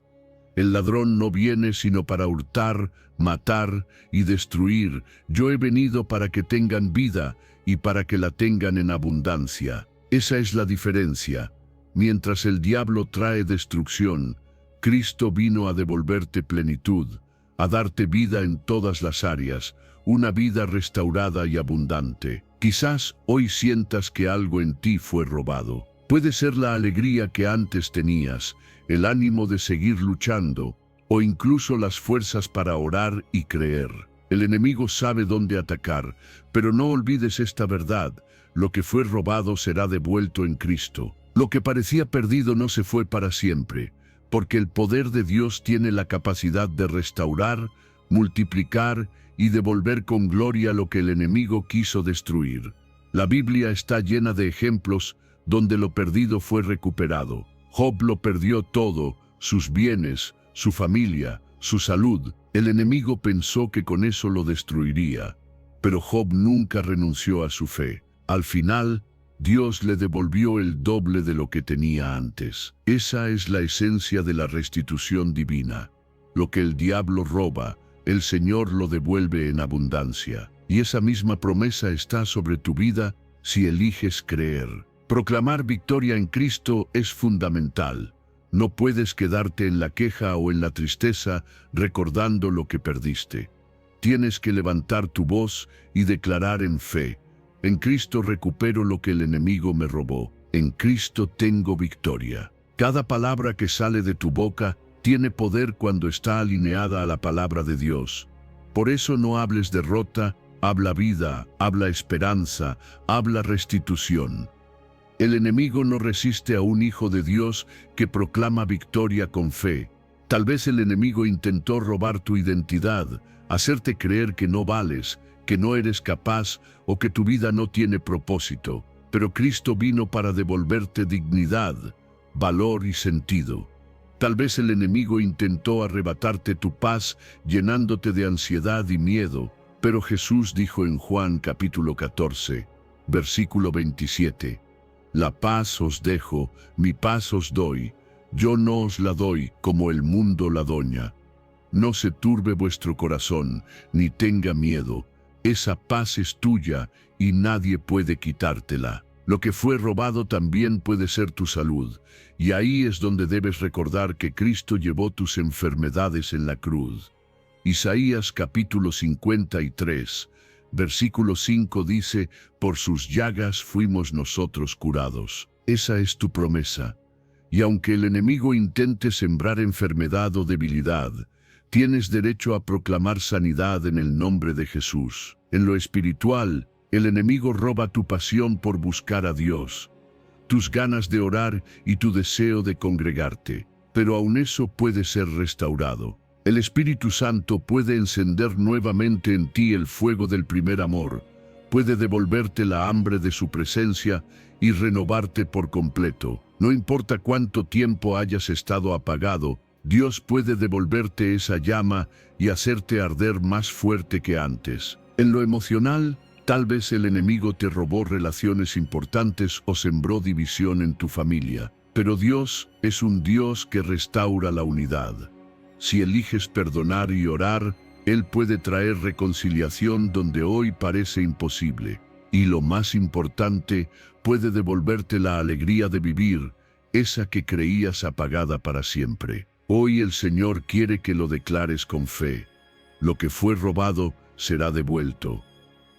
El ladrón no viene sino para hurtar, matar y destruir. Yo he venido para que tengan vida y para que la tengan en abundancia. Esa es la diferencia. Mientras el diablo trae destrucción, Cristo vino a devolverte plenitud, a darte vida en todas las áreas, una vida restaurada y abundante. Quizás hoy sientas que algo en ti fue robado. Puede ser la alegría que antes tenías, el ánimo de seguir luchando, o incluso las fuerzas para orar y creer. El enemigo sabe dónde atacar, pero no olvides esta verdad: lo que fue robado será devuelto en Cristo. Lo que parecía perdido no se fue para siempre, porque el poder de Dios tiene la capacidad de restaurar, multiplicar y devolver con gloria lo que el enemigo quiso destruir. La Biblia está llena de ejemplos donde lo perdido fue recuperado. Job lo perdió todo, sus bienes, su familia, su salud. El enemigo pensó que con eso lo destruiría, pero Job nunca renunció a su fe. Al final, Dios le devolvió el doble de lo que tenía antes. Esa es la esencia de la restitución divina. Lo que el diablo roba, el Señor lo devuelve en abundancia. Y esa misma promesa está sobre tu vida si eliges creer. Proclamar victoria en Cristo es fundamental. No puedes quedarte en la queja o en la tristeza recordando lo que perdiste. Tienes que levantar tu voz y declarar en fe: en Cristo recupero lo que el enemigo me robó. En Cristo tengo victoria. Cada palabra que sale de tu boca tiene poder cuando está alineada a la palabra de Dios. Por eso no hables derrota, habla vida, habla esperanza, habla restitución. El enemigo no resiste a un hijo de Dios que proclama victoria con fe. Tal vez el enemigo intentó robar tu identidad, hacerte creer que no vales, que no eres capaz o que tu vida no tiene propósito. Pero Cristo vino para devolverte dignidad, valor y sentido. Tal vez el enemigo intentó arrebatarte tu paz llenándote de ansiedad y miedo, pero Jesús dijo en Juan capítulo 14, versículo 27, «La paz os dejo, mi paz os doy, yo no os la doy como el mundo la doña. No se turbe vuestro corazón, ni tenga miedo. Esa paz es tuya y nadie puede quitártela». Lo que fue robado también puede ser tu salud, y ahí es donde debes recordar que Cristo llevó tus enfermedades en la cruz. Isaías capítulo 53, versículo 5 dice: «Por sus llagas fuimos nosotros curados». Esa es tu promesa. Y aunque el enemigo intente sembrar enfermedad o debilidad, tienes derecho a proclamar sanidad en el nombre de Jesús. En lo espiritual, el enemigo roba tu pasión por buscar a Dios, tus ganas de orar y tu deseo de congregarte, pero aun eso puede ser restaurado. El Espíritu Santo puede encender nuevamente en ti el fuego del primer amor, puede devolverte la hambre de su presencia y renovarte por completo. No importa cuánto tiempo hayas estado apagado, Dios puede devolverte esa llama y hacerte arder más fuerte que antes. En lo emocional, tal vez el enemigo te robó relaciones importantes o sembró división en tu familia, pero Dios es un Dios que restaura la unidad. Si eliges perdonar y orar, Él puede traer reconciliación donde hoy parece imposible. Y lo más importante, puede devolverte la alegría de vivir, esa que creías apagada para siempre. Hoy el Señor quiere que lo declares con fe. Lo que fue robado será devuelto.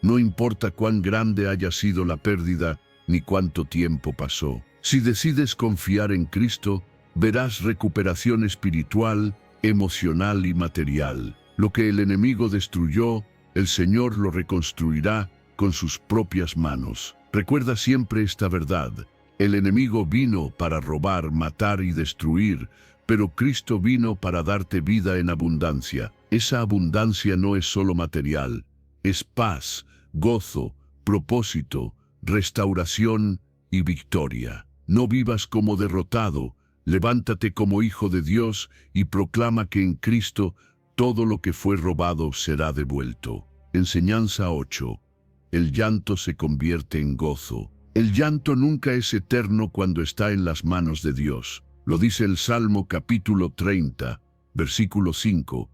No importa cuán grande haya sido la pérdida, ni cuánto tiempo pasó. Si decides confiar en Cristo, verás recuperación espiritual, emocional y material. Lo que el enemigo destruyó, el Señor lo reconstruirá con sus propias manos. Recuerda siempre esta verdad. El enemigo vino para robar, matar y destruir, pero Cristo vino para darte vida en abundancia. Esa abundancia no es solo material, es paz, gozo, propósito, restauración y victoria. No vivas como derrotado, levántate como hijo de Dios y proclama que en Cristo todo lo que fue robado será devuelto. Enseñanza 8. El llanto se convierte en gozo. El llanto nunca es eterno cuando está en las manos de Dios. Lo dice el Salmo capítulo 30, versículo 5.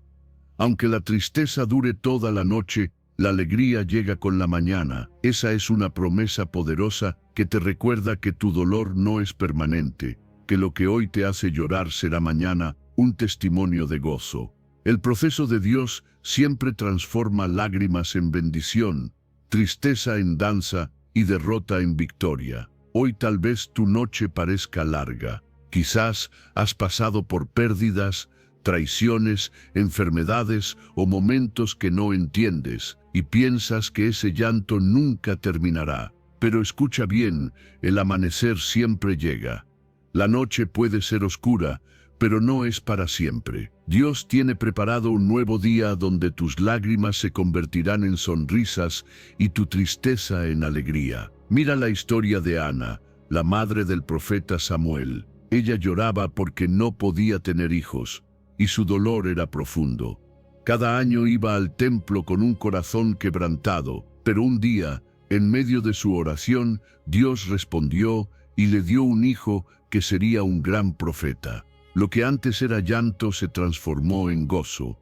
Aunque la tristeza dure toda la noche, la alegría llega con la mañana. Esa es una promesa poderosa que te recuerda que tu dolor no es permanente, que lo que hoy te hace llorar será mañana un testimonio de gozo. El proceso de Dios siempre transforma lágrimas en bendición, tristeza en danza y derrota en victoria. Hoy tal vez tu noche parezca larga. Quizás has pasado por pérdidas, traiciones, enfermedades o momentos que no entiendes y piensas que ese llanto nunca terminará. Pero escucha bien, el amanecer siempre llega. La noche puede ser oscura, pero no es para siempre. Dios tiene preparado un nuevo día donde tus lágrimas se convertirán en sonrisas y tu tristeza en alegría. Mira la historia de Ana, la madre del profeta Samuel. Ella lloraba porque no podía tener hijos, y su dolor era profundo. Cada año iba al templo con un corazón quebrantado, pero un día, en medio de su oración, Dios respondió y le dio un hijo que sería un gran profeta. Lo que antes era llanto se transformó en gozo.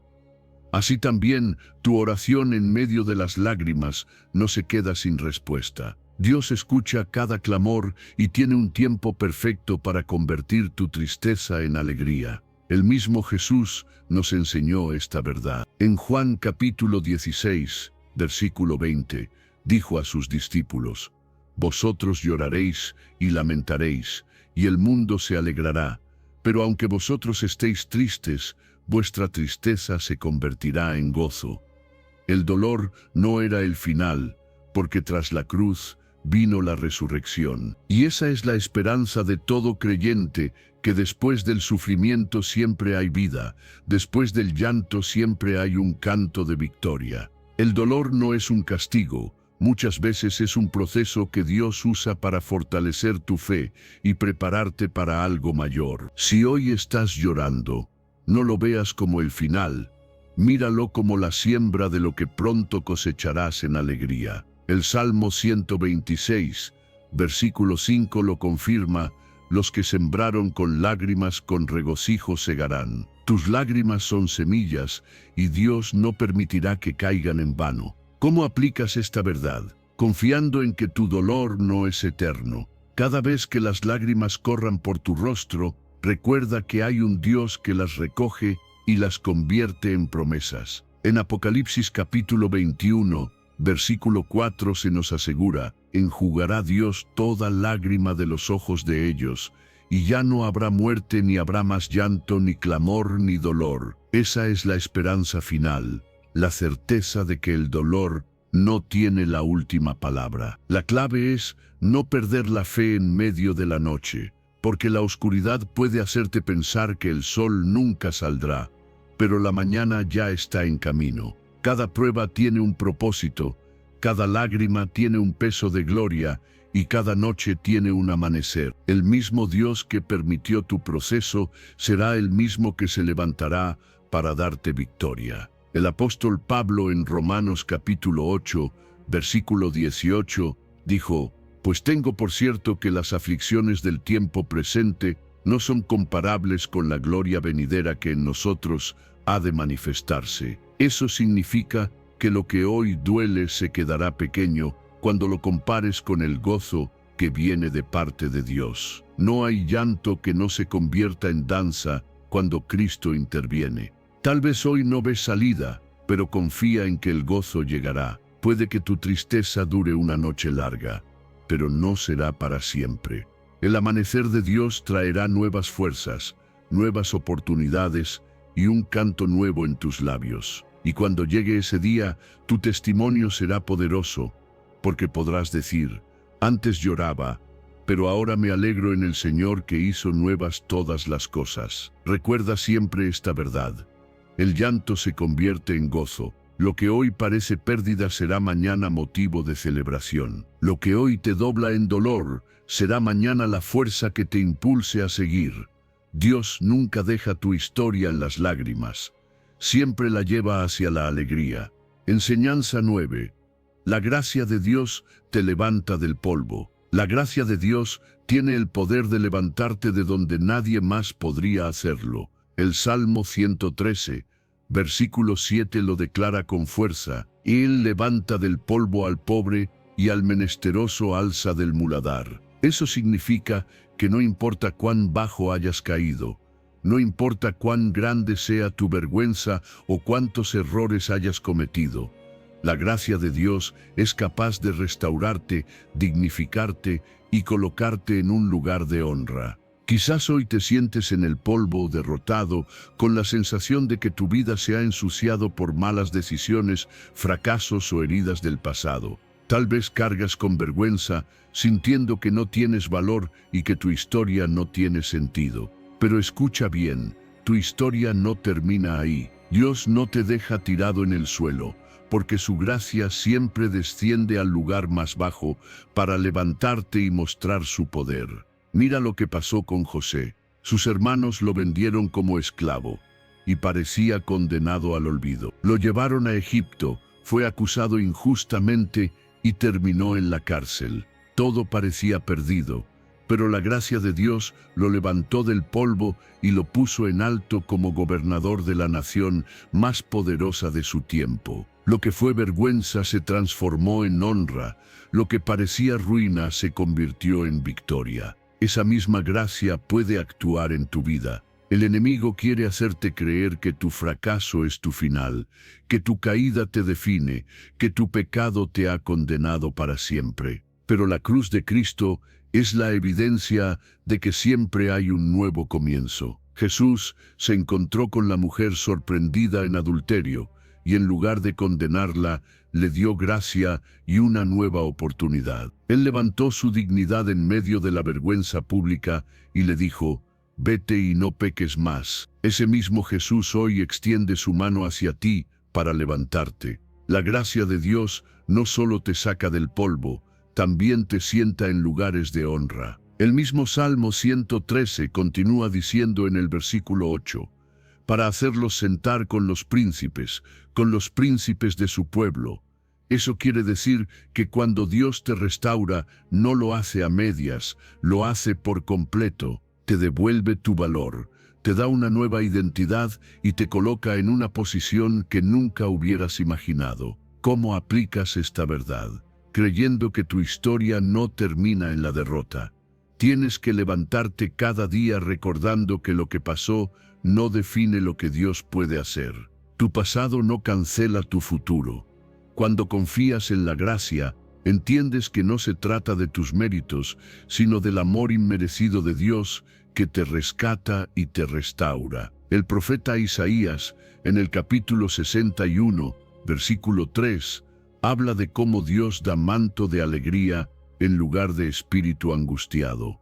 Así también, tu oración en medio de las lágrimas no se queda sin respuesta. Dios escucha cada clamor y tiene un tiempo perfecto para convertir tu tristeza en alegría. El mismo Jesús nos enseñó esta verdad. En Juan capítulo 16, versículo 20, dijo a sus discípulos: «Vosotros lloraréis y lamentaréis, y el mundo se alegrará. Pero aunque vosotros estéis tristes, vuestra tristeza se convertirá en gozo». El dolor no era el final, porque tras la cruz vino la resurrección. Y esa es la esperanza de todo creyente, que después del sufrimiento siempre hay vida, después del llanto siempre hay un canto de victoria. El dolor no es un castigo, muchas veces es un proceso que Dios usa para fortalecer tu fe y prepararte para algo mayor. Si hoy estás llorando, no lo veas como el final, míralo como la siembra de lo que pronto cosecharás en alegría. El Salmo 126, versículo 5 lo confirma: «Los que sembraron con lágrimas con regocijo segarán». Tus lágrimas son semillas y Dios no permitirá que caigan en vano. ¿Cómo aplicas esta verdad? Confiando en que tu dolor no es eterno. Cada vez que las lágrimas corran por tu rostro, recuerda que hay un Dios que las recoge y las convierte en promesas. En Apocalipsis capítulo 21, versículo 4 se nos asegura: «Enjugará Dios toda lágrima de los ojos de ellos, y ya no habrá muerte, ni habrá más llanto, ni clamor, ni dolor». Esa es la esperanza final, la certeza de que el dolor no tiene la última palabra. La clave es no perder la fe en medio de la noche, porque la oscuridad puede hacerte pensar que el sol nunca saldrá, pero la mañana ya está en camino. Cada prueba tiene un propósito, cada lágrima tiene un peso de gloria y cada noche tiene un amanecer. El mismo Dios que permitió tu proceso será el mismo que se levantará para darte victoria. El apóstol Pablo en Romanos capítulo 8, versículo 18, dijo: «Pues tengo por cierto que las aflicciones del tiempo presente no son comparables con la gloria venidera que en nosotros ha de manifestarse». Eso significa que lo que hoy duele se quedará pequeño cuando lo compares con el gozo que viene de parte de Dios. No hay llanto que no se convierta en danza cuando Cristo interviene. Tal vez hoy no ves salida, pero confía en que el gozo llegará. Puede que tu tristeza dure una noche larga, pero no será para siempre. El amanecer de Dios traerá nuevas fuerzas, nuevas oportunidades y un canto nuevo en tus labios. Y cuando llegue ese día, tu testimonio será poderoso, porque podrás decir: antes lloraba, pero ahora me alegro en el Señor que hizo nuevas todas las cosas. Recuerda siempre esta verdad: el llanto se convierte en gozo. Lo que hoy parece pérdida será mañana motivo de celebración. Lo que hoy te dobla en dolor será mañana la fuerza que te impulse a seguir. Dios nunca deja tu historia en las lágrimas. Siempre la lleva hacia la alegría. Enseñanza 9. La gracia de Dios te levanta del polvo. La gracia de Dios tiene el poder de levantarte de donde nadie más podría hacerlo. El Salmo 113, versículo 7 lo declara con fuerza: Él levanta del polvo al pobre y al menesteroso alza del muladar. Eso significa que no importa cuán bajo hayas caído, no importa cuán grande sea tu vergüenza o cuántos errores hayas cometido, la gracia de Dios es capaz de restaurarte, dignificarte y colocarte en un lugar de honra. Quizás hoy te sientes en el polvo, derrotado, con la sensación de que tu vida se ha ensuciado por malas decisiones, fracasos o heridas del pasado. Tal vez cargas con vergüenza, sintiendo que no tienes valor y que tu historia no tiene sentido. Pero escucha bien, tu historia no termina ahí. Dios no te deja tirado en el suelo, porque su gracia siempre desciende al lugar más bajo para levantarte y mostrar su poder. Mira lo que pasó con José. Sus hermanos lo vendieron como esclavo y parecía condenado al olvido. Lo llevaron a Egipto, fue acusado injustamente y terminó en la cárcel. Todo parecía perdido, pero la gracia de Dios lo levantó del polvo y lo puso en alto como gobernador de la nación más poderosa de su tiempo. Lo que fue vergüenza se transformó en honra, lo que parecía ruina se convirtió en victoria. Esa misma gracia puede actuar en tu vida. El enemigo quiere hacerte creer que tu fracaso es tu final, que tu caída te define, que tu pecado te ha condenado para siempre. Pero la cruz de Cristo es la evidencia de que siempre hay un nuevo comienzo. Jesús se encontró con la mujer sorprendida en adulterio y en lugar de condenarla, le dio gracia y una nueva oportunidad. Él levantó su dignidad en medio de la vergüenza pública y le dijo: vete y no peques más. Ese mismo Jesús hoy extiende su mano hacia ti para levantarte. La gracia de Dios no solo te saca del polvo, también te sienta en lugares de honra. El mismo Salmo 113 continúa diciendo en el versículo 8, para hacerlos sentar con los príncipes de su pueblo. Eso quiere decir que cuando Dios te restaura, no lo hace a medias, lo hace por completo. Te devuelve tu valor, te da una nueva identidad y te coloca en una posición que nunca hubieras imaginado. ¿Cómo aplicas esta verdad? Creyendo que tu historia no termina en la derrota. Tienes que levantarte cada día recordando que lo que pasó no define lo que Dios puede hacer. Tu pasado no cancela tu futuro. Cuando confías en la gracia, entiendes que no se trata de tus méritos, sino del amor inmerecido de Dios que te rescata y te restaura. El profeta Isaías, en el capítulo 61, versículo 3, habla de cómo Dios da manto de alegría en lugar de espíritu angustiado.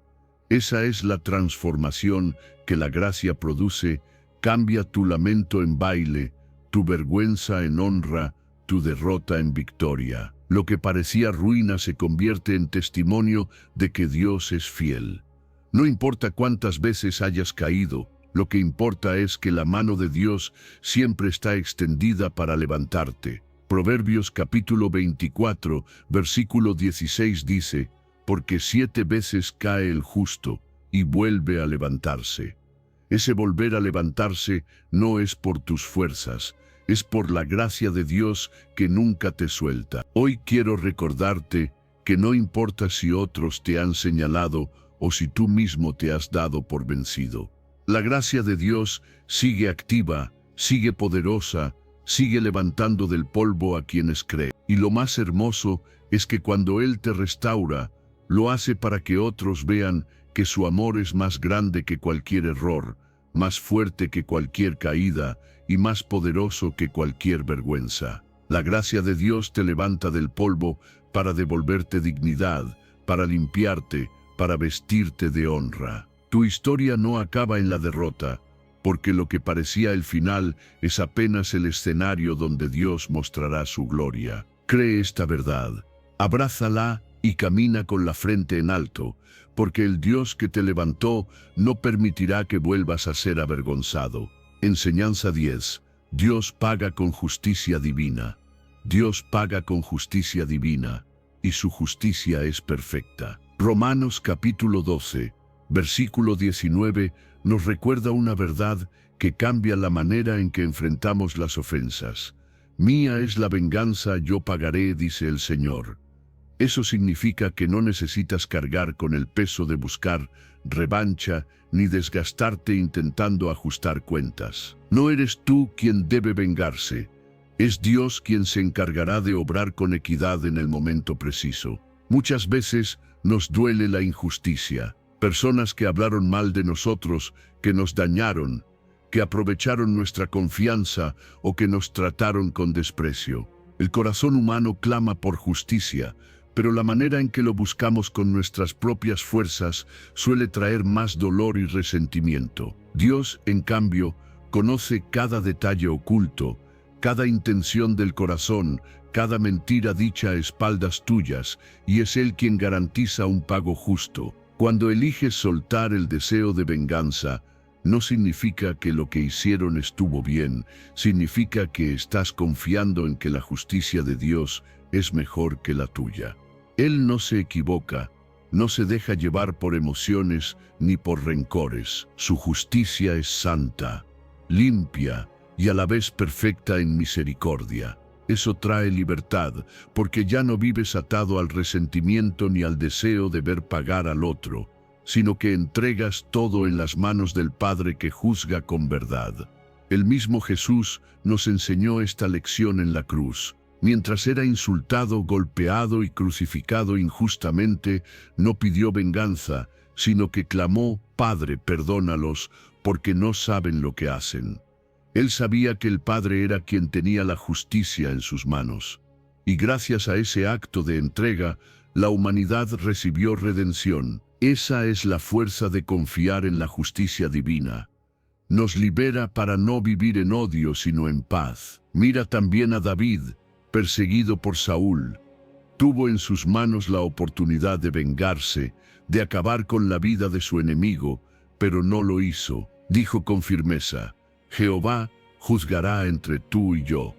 Esa es la transformación que la gracia produce. Cambia tu lamento en baile, tu vergüenza en honra, tu derrota en victoria. Lo que parecía ruina se convierte en testimonio de que Dios es fiel. No importa cuántas veces hayas caído, lo que importa es que la mano de Dios siempre está extendida para levantarte. Proverbios capítulo 24, versículo 16 dice, porque 7 veces cae el justo y vuelve a levantarse. Ese volver a levantarse no es por tus fuerzas, es por la gracia de Dios que nunca te suelta. Hoy quiero recordarte que no importa si otros te han señalado o si tú mismo te has dado por vencido. La gracia de Dios sigue activa, sigue poderosa, sigue levantando del polvo a quienes creen. Y lo más hermoso es que cuando Él te restaura, lo hace para que otros vean que su amor es más grande que cualquier error, más fuerte que cualquier caída y más poderoso que cualquier vergüenza. La gracia de Dios te levanta del polvo para devolverte dignidad, para limpiarte, para vestirte de honra. Tu historia no acaba en la derrota, porque lo que parecía el final es apenas el escenario donde Dios mostrará su gloria. Cree esta verdad, abrázala y camina con la frente en alto, porque el Dios que te levantó no permitirá que vuelvas a ser avergonzado. Enseñanza 10. Dios paga con justicia divina. Dios paga con justicia divina, y su justicia es perfecta. Romanos capítulo 12, versículo 19, nos recuerda una verdad que cambia la manera en que enfrentamos las ofensas. Mía es la venganza, yo pagaré, dice el Señor. Eso significa que no necesitas cargar con el peso de buscar revancha ni desgastarte intentando ajustar cuentas. No eres tú quien debe vengarse. Es Dios quien se encargará de obrar con equidad en el momento preciso. Muchas veces nos duele la injusticia. Personas que hablaron mal de nosotros, que nos dañaron, que aprovecharon nuestra confianza o que nos trataron con desprecio. El corazón humano clama por justicia, pero la manera en que lo buscamos con nuestras propias fuerzas suele traer más dolor y resentimiento. Dios, en cambio, conoce cada detalle oculto, cada intención del corazón, cada mentira dicha a espaldas tuyas, y es Él quien garantiza un pago justo. Cuando eliges soltar el deseo de venganza, no significa que lo que hicieron estuvo bien, significa que estás confiando en que la justicia de Dios es mejor que la tuya. Él no se equivoca, no se deja llevar por emociones ni por rencores. Su justicia es santa, limpia y a la vez perfecta en misericordia. Eso trae libertad, porque ya no vives atado al resentimiento ni al deseo de ver pagar al otro, sino que entregas todo en las manos del Padre que juzga con verdad. El mismo Jesús nos enseñó esta lección en la cruz. Mientras era insultado, golpeado y crucificado injustamente, no pidió venganza, sino que clamó: Padre, perdónalos, porque no saben lo que hacen. Él sabía que el Padre era quien tenía la justicia en sus manos. Y gracias a ese acto de entrega, la humanidad recibió redención. Esa es la fuerza de confiar en la justicia divina. Nos libera para no vivir en odio, sino en paz. Mira también a David, perseguido por Saúl. Tuvo en sus manos la oportunidad de vengarse, de acabar con la vida de su enemigo, pero no lo hizo. Dijo con firmeza: Jehová juzgará entre tú y yo.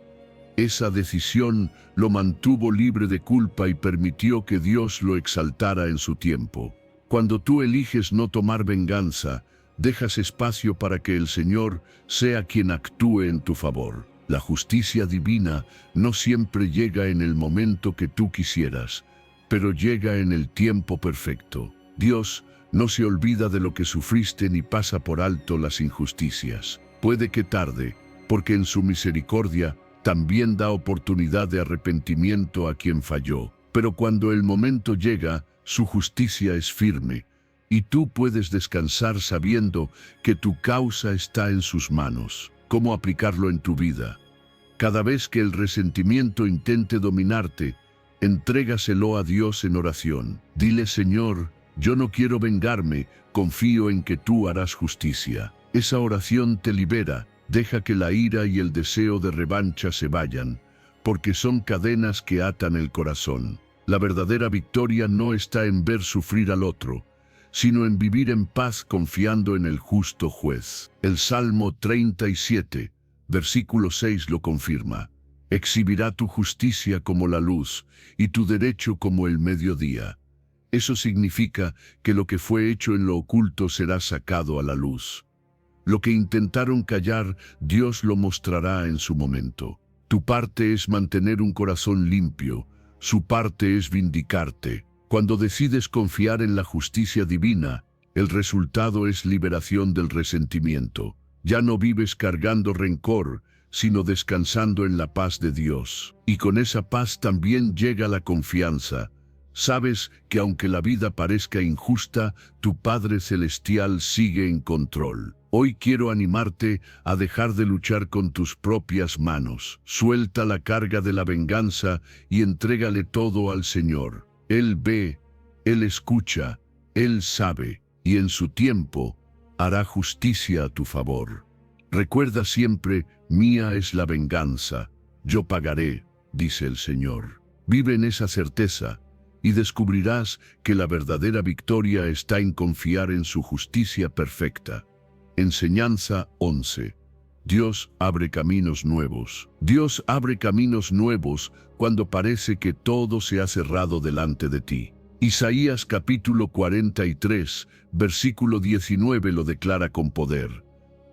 Esa decisión lo mantuvo libre de culpa y permitió que Dios lo exaltara en su tiempo. Cuando tú eliges no tomar venganza, dejas espacio para que el Señor sea quien actúe en tu favor. La justicia divina no siempre llega en el momento que tú quisieras, pero llega en el tiempo perfecto. Dios no se olvida de lo que sufriste ni pasa por alto las injusticias. Puede que tarde, porque en su misericordia también da oportunidad de arrepentimiento a quien falló. Pero cuando el momento llega, su justicia es firme, y tú puedes descansar sabiendo que tu causa está en sus manos. ¿Cómo aplicarlo en tu vida? Cada vez que el resentimiento intente dominarte, entrégaselo a Dios en oración. Dile: Señor, yo no quiero vengarme, confío en que tú harás justicia. Esa oración te libera, deja que la ira y el deseo de revancha se vayan, porque son cadenas que atan el corazón. La verdadera victoria no está en ver sufrir al otro, sino en vivir en paz confiando en el justo juez. El Salmo 37, versículo 6 lo confirma. Exhibirá tu justicia como la luz y tu derecho como el mediodía. Eso significa que lo que fue hecho en lo oculto será sacado a la luz. Lo que intentaron callar, Dios lo mostrará en su momento. Tu parte es mantener un corazón limpio, Su parte es vindicarte. Cuando decides confiar en la justicia divina, el resultado es liberación del resentimiento. Ya no vives cargando rencor, sino descansando en la paz de Dios. Y con esa paz también llega la confianza. Sabes que aunque la vida parezca injusta, tu Padre Celestial sigue en control. Hoy quiero animarte a dejar de luchar con tus propias manos. Suelta la carga de la venganza y entrégale todo al Señor. Él ve, Él escucha, Él sabe, y en su tiempo hará justicia a tu favor. Recuerda siempre, mía es la venganza, yo pagaré, dice el Señor. Vive en esa certeza y descubrirás que la verdadera victoria está en confiar en su justicia perfecta. Enseñanza 11. Dios abre caminos nuevos. Dios abre caminos nuevos cuando parece que todo se ha cerrado delante de ti. Isaías capítulo 43, versículo 19 lo declara con poder.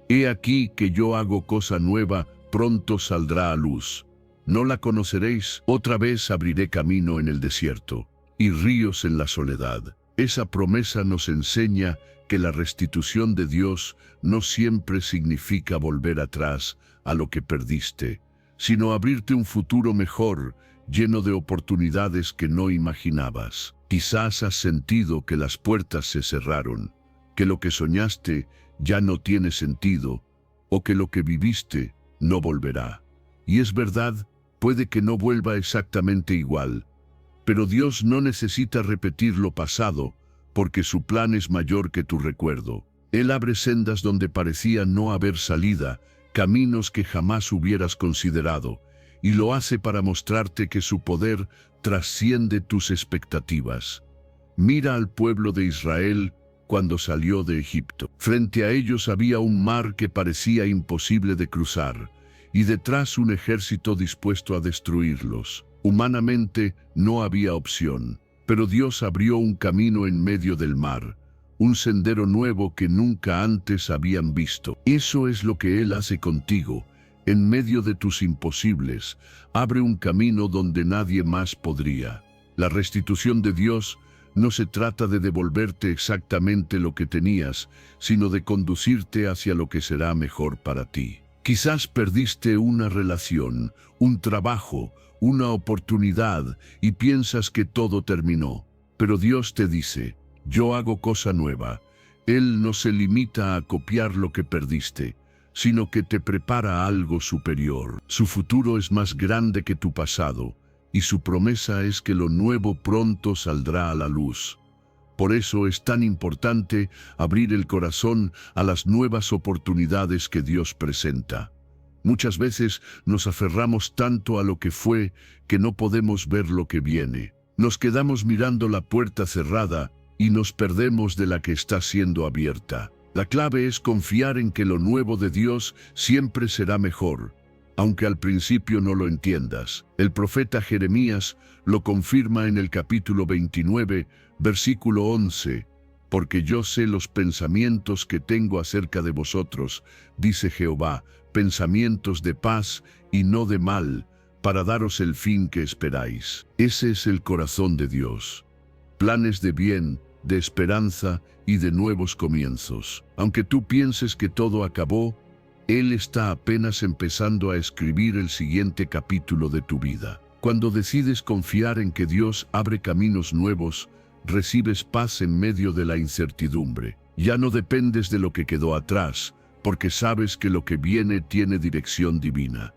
He aquí que yo hago cosa nueva, pronto saldrá a luz. ¿No la conoceréis? Otra vez abriré camino en el desierto y ríos en la soledad. Esa promesa nos enseña que la restitución de Dios no siempre significa volver atrás a lo que perdiste, sino abrirte un futuro mejor, lleno de oportunidades que no imaginabas. Quizás has sentido que las puertas se cerraron, que lo que soñaste ya no tiene sentido, o que lo que viviste no volverá. Y es verdad, puede que no vuelva exactamente igual, pero Dios no necesita repetir lo pasado, porque su plan es mayor que tu recuerdo. Él abre sendas donde parecía no haber salida, caminos que jamás hubieras considerado, y lo hace para mostrarte que su poder trasciende tus expectativas. Mira al pueblo de Israel cuando salió de Egipto. Frente a ellos había un mar que parecía imposible de cruzar, y detrás un ejército dispuesto a destruirlos. Humanamente no había opción, pero Dios abrió un camino en medio del mar, un sendero nuevo que nunca antes habían visto. Eso es lo que Él hace contigo. En medio de tus imposibles, abre un camino donde nadie más podría. La restitución de Dios no se trata de devolverte exactamente lo que tenías, sino de conducirte hacia lo que será mejor para ti. Quizás perdiste una relación, un trabajo, una oportunidad y piensas que todo terminó. Pero Dios te dice, yo hago cosa nueva. Él no se limita a copiar lo que perdiste, sino que te prepara algo superior. Su futuro es más grande que tu pasado, y su promesa es que lo nuevo pronto saldrá a la luz. Por eso es tan importante abrir el corazón a las nuevas oportunidades que Dios presenta. Muchas veces nos aferramos tanto a lo que fue que no podemos ver lo que viene. Nos quedamos mirando la puerta cerrada y nos perdemos de la que está siendo abierta. La clave es confiar en que lo nuevo de Dios siempre será mejor, aunque al principio no lo entiendas. El profeta Jeremías lo confirma en el capítulo 29, versículo 11. Porque yo sé los pensamientos que tengo acerca de vosotros, dice Jehová, pensamientos de paz y no de mal, para daros el fin que esperáis. Ese es el corazón de Dios. Planes de bien, de esperanza y de nuevos comienzos. Aunque tú pienses que todo acabó, Él está apenas empezando a escribir el siguiente capítulo de tu vida. Cuando decides confiar en que Dios abre caminos nuevos, recibes paz en medio de la incertidumbre. Ya no dependes de lo que quedó atrás, porque sabes que lo que viene tiene dirección divina.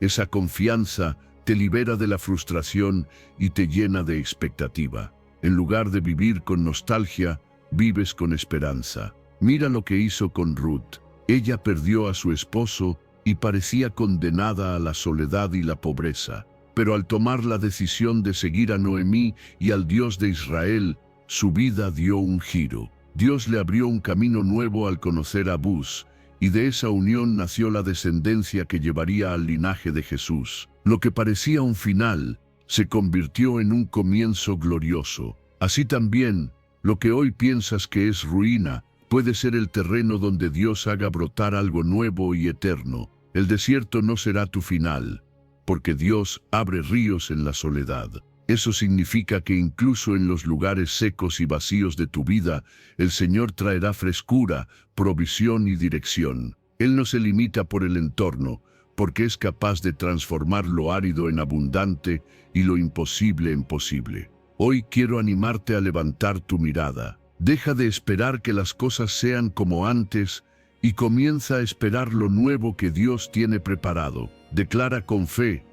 Esa confianza te libera de la frustración y te llena de expectativa. En lugar de vivir con nostalgia, vives con esperanza. Mira lo que hizo con Ruth. Ella perdió a su esposo y parecía condenada a la soledad y la pobreza. Pero al tomar la decisión de seguir a Noemí y al Dios de Israel, su vida dio un giro. Dios le abrió un camino nuevo al conocer a Buz, y de esa unión nació la descendencia que llevaría al linaje de Jesús. Lo que parecía un final se convirtió en un comienzo glorioso. Así también, lo que hoy piensas que es ruina, puede ser el terreno donde Dios haga brotar algo nuevo y eterno. El desierto no será tu final, porque Dios abre ríos en la soledad. Eso significa que incluso en los lugares secos y vacíos de tu vida, el Señor traerá frescura, provisión y dirección. Él no se limita por el entorno, porque es capaz de transformar lo árido en abundante y lo imposible en posible. Hoy quiero animarte a levantar tu mirada. Deja de esperar que las cosas sean como antes y comienza a esperar lo nuevo que Dios tiene preparado. Declara con fe: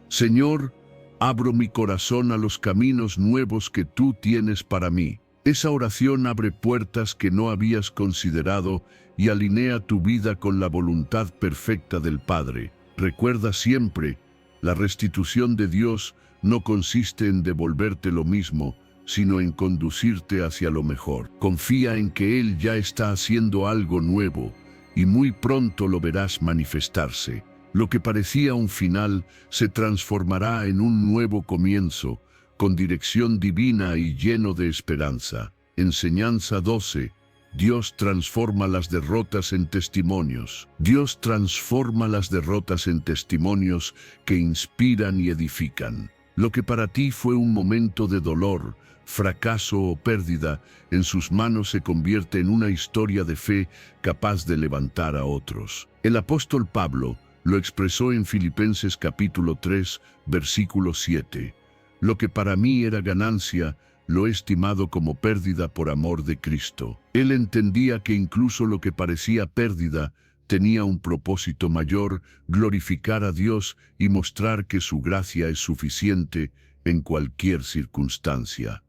Señor, abro mi corazón a los caminos nuevos que tú tienes para mí. Esa oración abre puertas que no habías considerado y alinea tu vida con la voluntad perfecta del Padre. Recuerda siempre, la restitución de Dios no consiste en devolverte lo mismo, sino en conducirte hacia lo mejor. Confía en que Él ya está haciendo algo nuevo y muy pronto lo verás manifestarse. Lo que parecía un final se transformará en un nuevo comienzo, con dirección divina y lleno de esperanza. Enseñanza 12. Dios transforma las derrotas en testimonios. Dios transforma las derrotas en testimonios que inspiran y edifican. Lo que para ti fue un momento de dolor, fracaso o pérdida, en sus manos se convierte en una historia de fe capaz de levantar a otros. El apóstol Pablo lo expresó en Filipenses capítulo 3, versículo 7. Lo que para mí era ganancia, lo he estimado como pérdida por amor de Cristo. Él entendía que incluso lo que parecía pérdida tenía un propósito mayor: glorificar a Dios y mostrar que su gracia es suficiente en cualquier circunstancia.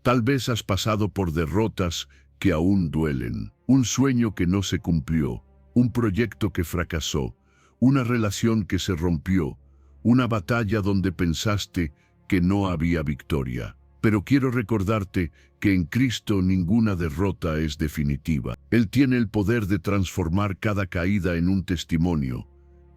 Tal vez has pasado por derrotas que aún duelen, un sueño que no se cumplió, un proyecto que fracasó, una relación que se rompió, una batalla donde pensaste que no había victoria. Pero quiero recordarte que en Cristo ninguna derrota es definitiva. Él tiene el poder de transformar cada caída en un testimonio,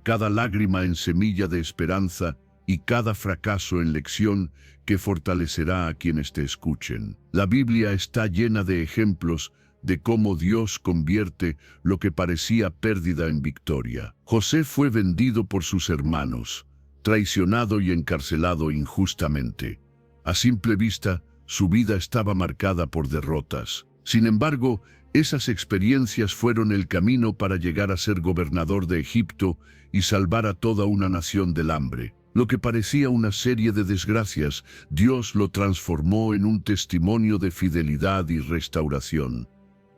cada lágrima en semilla de esperanza y cada fracaso en lección que fortalecerá a quienes te escuchen. La Biblia está llena de ejemplos de cómo Dios convierte lo que parecía pérdida en victoria. José fue vendido por sus hermanos, traicionado y encarcelado injustamente. A simple vista, su vida estaba marcada por derrotas. Sin embargo, esas experiencias fueron el camino para llegar a ser gobernador de Egipto y salvar a toda una nación del hambre. Lo que parecía una serie de desgracias, Dios lo transformó en un testimonio de fidelidad y restauración.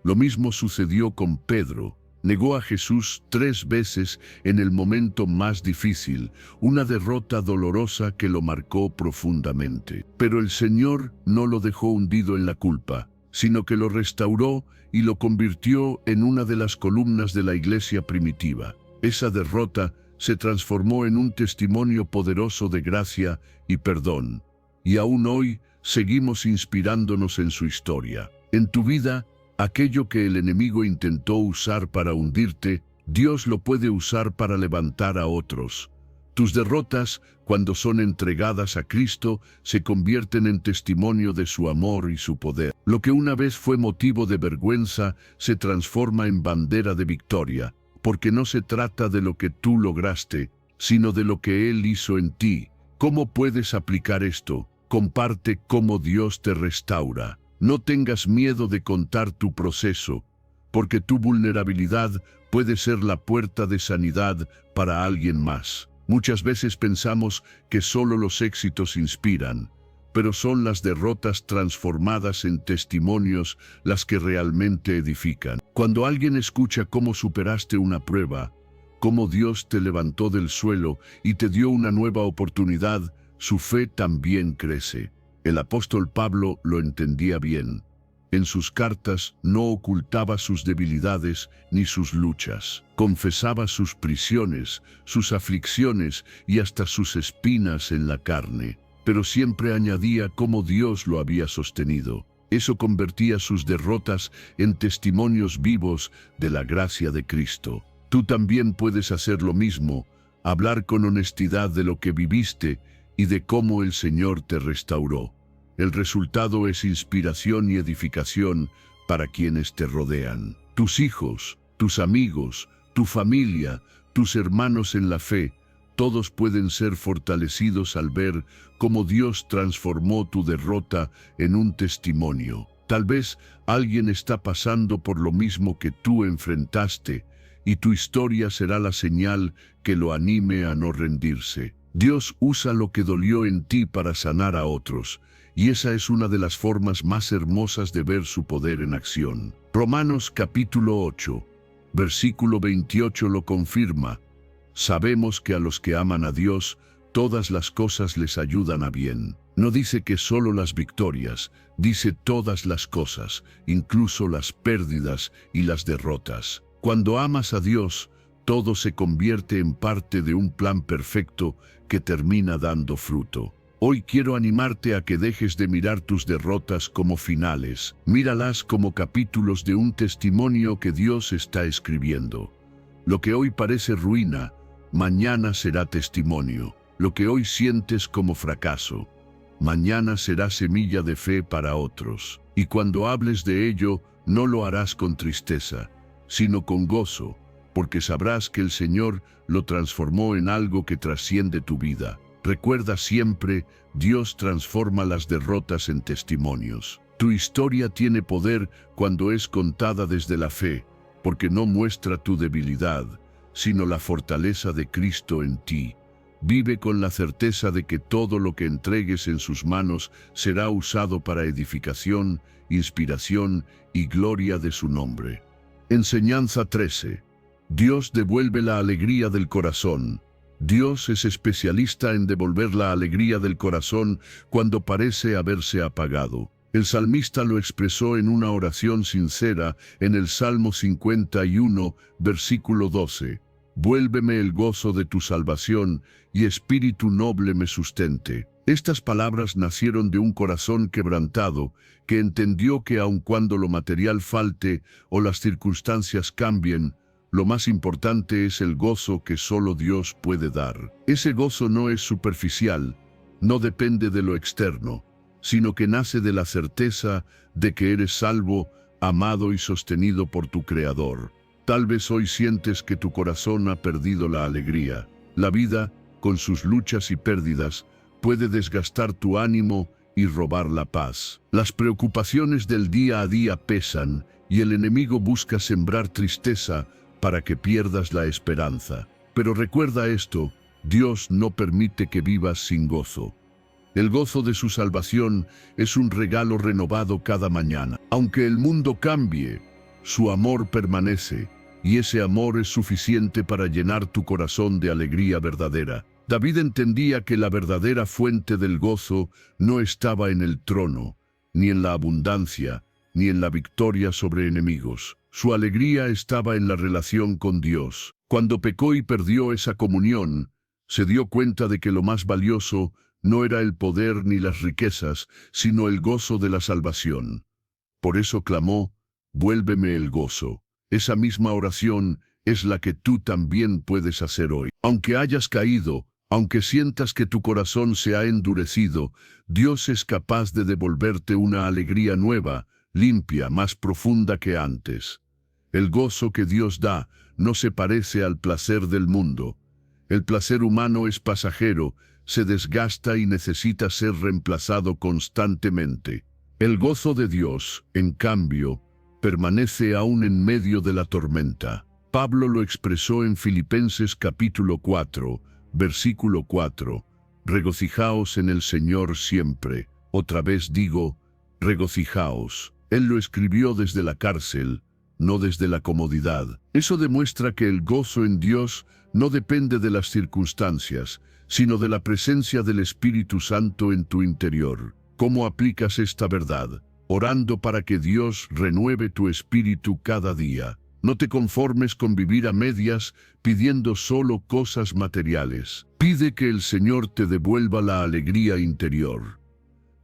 Lo mismo sucedió con Pedro. Negó a Jesús 3 veces en el momento más difícil, una derrota dolorosa que lo marcó profundamente. Pero el Señor no lo dejó hundido en la culpa, sino que lo restauró y lo convirtió en una de las columnas de la iglesia primitiva. Esa derrota se transformó en un testimonio poderoso de gracia y perdón, y aún hoy seguimos inspirándonos en su historia. En tu vida, aquello que el enemigo intentó usar para hundirte, Dios lo puede usar para levantar a otros. Tus derrotas, cuando son entregadas a Cristo, se convierten en testimonio de su amor y su poder. Lo que una vez fue motivo de vergüenza se transforma en bandera de victoria, porque no se trata de lo que tú lograste, sino de lo que Él hizo en ti. ¿Cómo puedes aplicar esto? Comparte cómo Dios te restaura. No tengas miedo de contar tu proceso, porque tu vulnerabilidad puede ser la puerta de sanidad para alguien más. Muchas veces pensamos que solo los éxitos inspiran, pero son las derrotas transformadas en testimonios las que realmente edifican. Cuando alguien escucha cómo superaste una prueba, cómo Dios te levantó del suelo y te dio una nueva oportunidad, su fe también crece. El apóstol Pablo lo entendía bien. En sus cartas no ocultaba sus debilidades ni sus luchas. Confesaba sus prisiones, sus aflicciones y hasta sus espinas en la carne. Pero siempre añadía cómo Dios lo había sostenido. Eso convertía sus derrotas en testimonios vivos de la gracia de Cristo. Tú también puedes hacer lo mismo, hablar con honestidad de lo que viviste y de cómo el Señor te restauró. El resultado es inspiración y edificación para quienes te rodean. Tus hijos, tus amigos, tu familia, tus hermanos en la fe, todos pueden ser fortalecidos al ver cómo Dios transformó tu derrota en un testimonio. Tal vez alguien está pasando por lo mismo que tú enfrentaste, y tu historia será la señal que lo anime a no rendirse. Dios usa lo que dolió en ti para sanar a otros, y esa es una de las formas más hermosas de ver su poder en acción. Romanos capítulo 8, versículo 28 lo confirma. Sabemos que a los que aman a Dios, todas las cosas les ayudan a bien. No dice que solo las victorias, dice todas las cosas, incluso las pérdidas y las derrotas. Cuando amas a Dios, todo se convierte en parte de un plan perfecto que termina dando fruto. Hoy quiero animarte a que dejes de mirar tus derrotas como finales. Míralas como capítulos de un testimonio que Dios está escribiendo. Lo que hoy parece ruina, mañana será testimonio. Lo que hoy sientes como fracaso, mañana será semilla de fe para otros. Y cuando hables de ello, no lo harás con tristeza, sino con gozo, porque sabrás que el Señor lo transformó en algo que trasciende tu vida. Recuerda siempre, Dios transforma las derrotas en testimonios. Tu historia tiene poder cuando es contada desde la fe, porque no muestra tu debilidad, sino la fortaleza de Cristo en ti. Vive con la certeza de que todo lo que entregues en sus manos será usado para edificación, inspiración y gloria de su nombre. Enseñanza 13. Dios devuelve la alegría del corazón. Dios es especialista en devolver la alegría del corazón cuando parece haberse apagado. El salmista lo expresó en una oración sincera en el Salmo 51, versículo 12. Vuélveme el gozo de tu salvación, y espíritu noble me sustente. Estas palabras nacieron de un corazón quebrantado, que entendió que aun cuando lo material falte o las circunstancias cambien, lo más importante es el gozo que solo Dios puede dar. Ese gozo no es superficial, no depende de lo externo, sino que nace de la certeza de que eres salvo, amado y sostenido por tu Creador. Tal vez hoy sientes que tu corazón ha perdido la alegría. La vida, con sus luchas y pérdidas, puede desgastar tu ánimo y robar la paz. Las preocupaciones del día a día pesan y el enemigo busca sembrar tristeza para que pierdas la esperanza. Pero recuerda esto, Dios no permite que vivas sin gozo. El gozo de su salvación es un regalo renovado cada mañana. Aunque el mundo cambie, su amor permanece, y ese amor es suficiente para llenar tu corazón de alegría verdadera. David entendía que la verdadera fuente del gozo no estaba en el trono, ni en la abundancia, ni en la victoria sobre enemigos. Su alegría estaba en la relación con Dios. Cuando pecó y perdió esa comunión, se dio cuenta de que lo más valioso no era el poder ni las riquezas, sino el gozo de la salvación. Por eso clamó, vuélveme el gozo. Esa misma oración es la que tú también puedes hacer hoy. Aunque hayas caído, aunque sientas que tu corazón se ha endurecido, Dios es capaz de devolverte una alegría nueva, limpia, más profunda que antes. El gozo que Dios da no se parece al placer del mundo. El placer humano es pasajero, se desgasta y necesita ser reemplazado constantemente. El gozo de Dios, en cambio, permanece aún en medio de la tormenta. Pablo lo expresó en Filipenses capítulo 4, versículo 4. Regocijaos en el Señor siempre. Otra vez digo, regocijaos. Él lo escribió desde la cárcel, no desde la comodidad. Eso demuestra que el gozo en Dios no depende de las circunstancias, sino de la presencia del Espíritu Santo en tu interior. ¿Cómo aplicas esta verdad? Orando para que Dios renueve tu espíritu cada día. No te conformes con vivir a medias, pidiendo solo cosas materiales. Pide que el Señor te devuelva la alegría interior.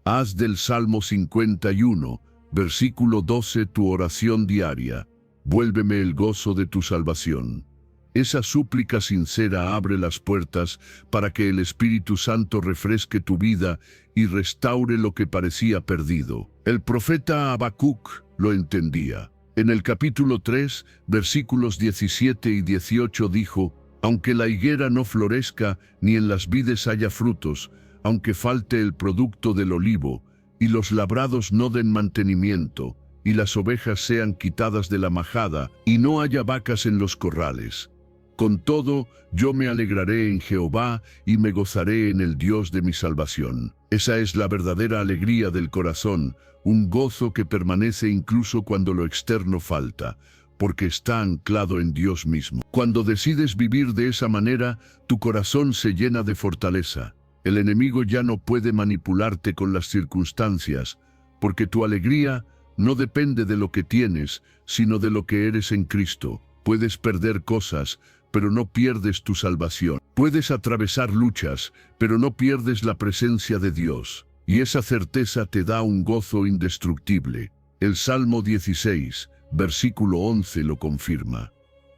Haz del Salmo 51, versículo 12 tu oración diaria. Vuélveme el gozo de tu salvación. Esa súplica sincera abre las puertas para que el Espíritu Santo refresque tu vida y restaure lo que parecía perdido. El profeta Habacuc lo entendía. En el capítulo 3, versículos 17 y 18 dijo, Aunque la higuera no florezca, ni en las vides haya frutos, aunque falte el producto del olivo, y los labrados no den mantenimiento, y las ovejas sean quitadas de la majada, y no haya vacas en los corrales. Con todo, yo me alegraré en Jehová, y me gozaré en el Dios de mi salvación. Esa es la verdadera alegría del corazón, un gozo que permanece incluso cuando lo externo falta, porque está anclado en Dios mismo. Cuando decides vivir de esa manera, tu corazón se llena de fortaleza. El enemigo ya no puede manipularte con las circunstancias, porque tu alegría no depende de lo que tienes, sino de lo que eres en Cristo. Puedes perder cosas, pero no pierdes tu salvación. Puedes atravesar luchas, pero no pierdes la presencia de Dios. Y esa certeza te da un gozo indestructible. El Salmo 16, versículo 11 lo confirma.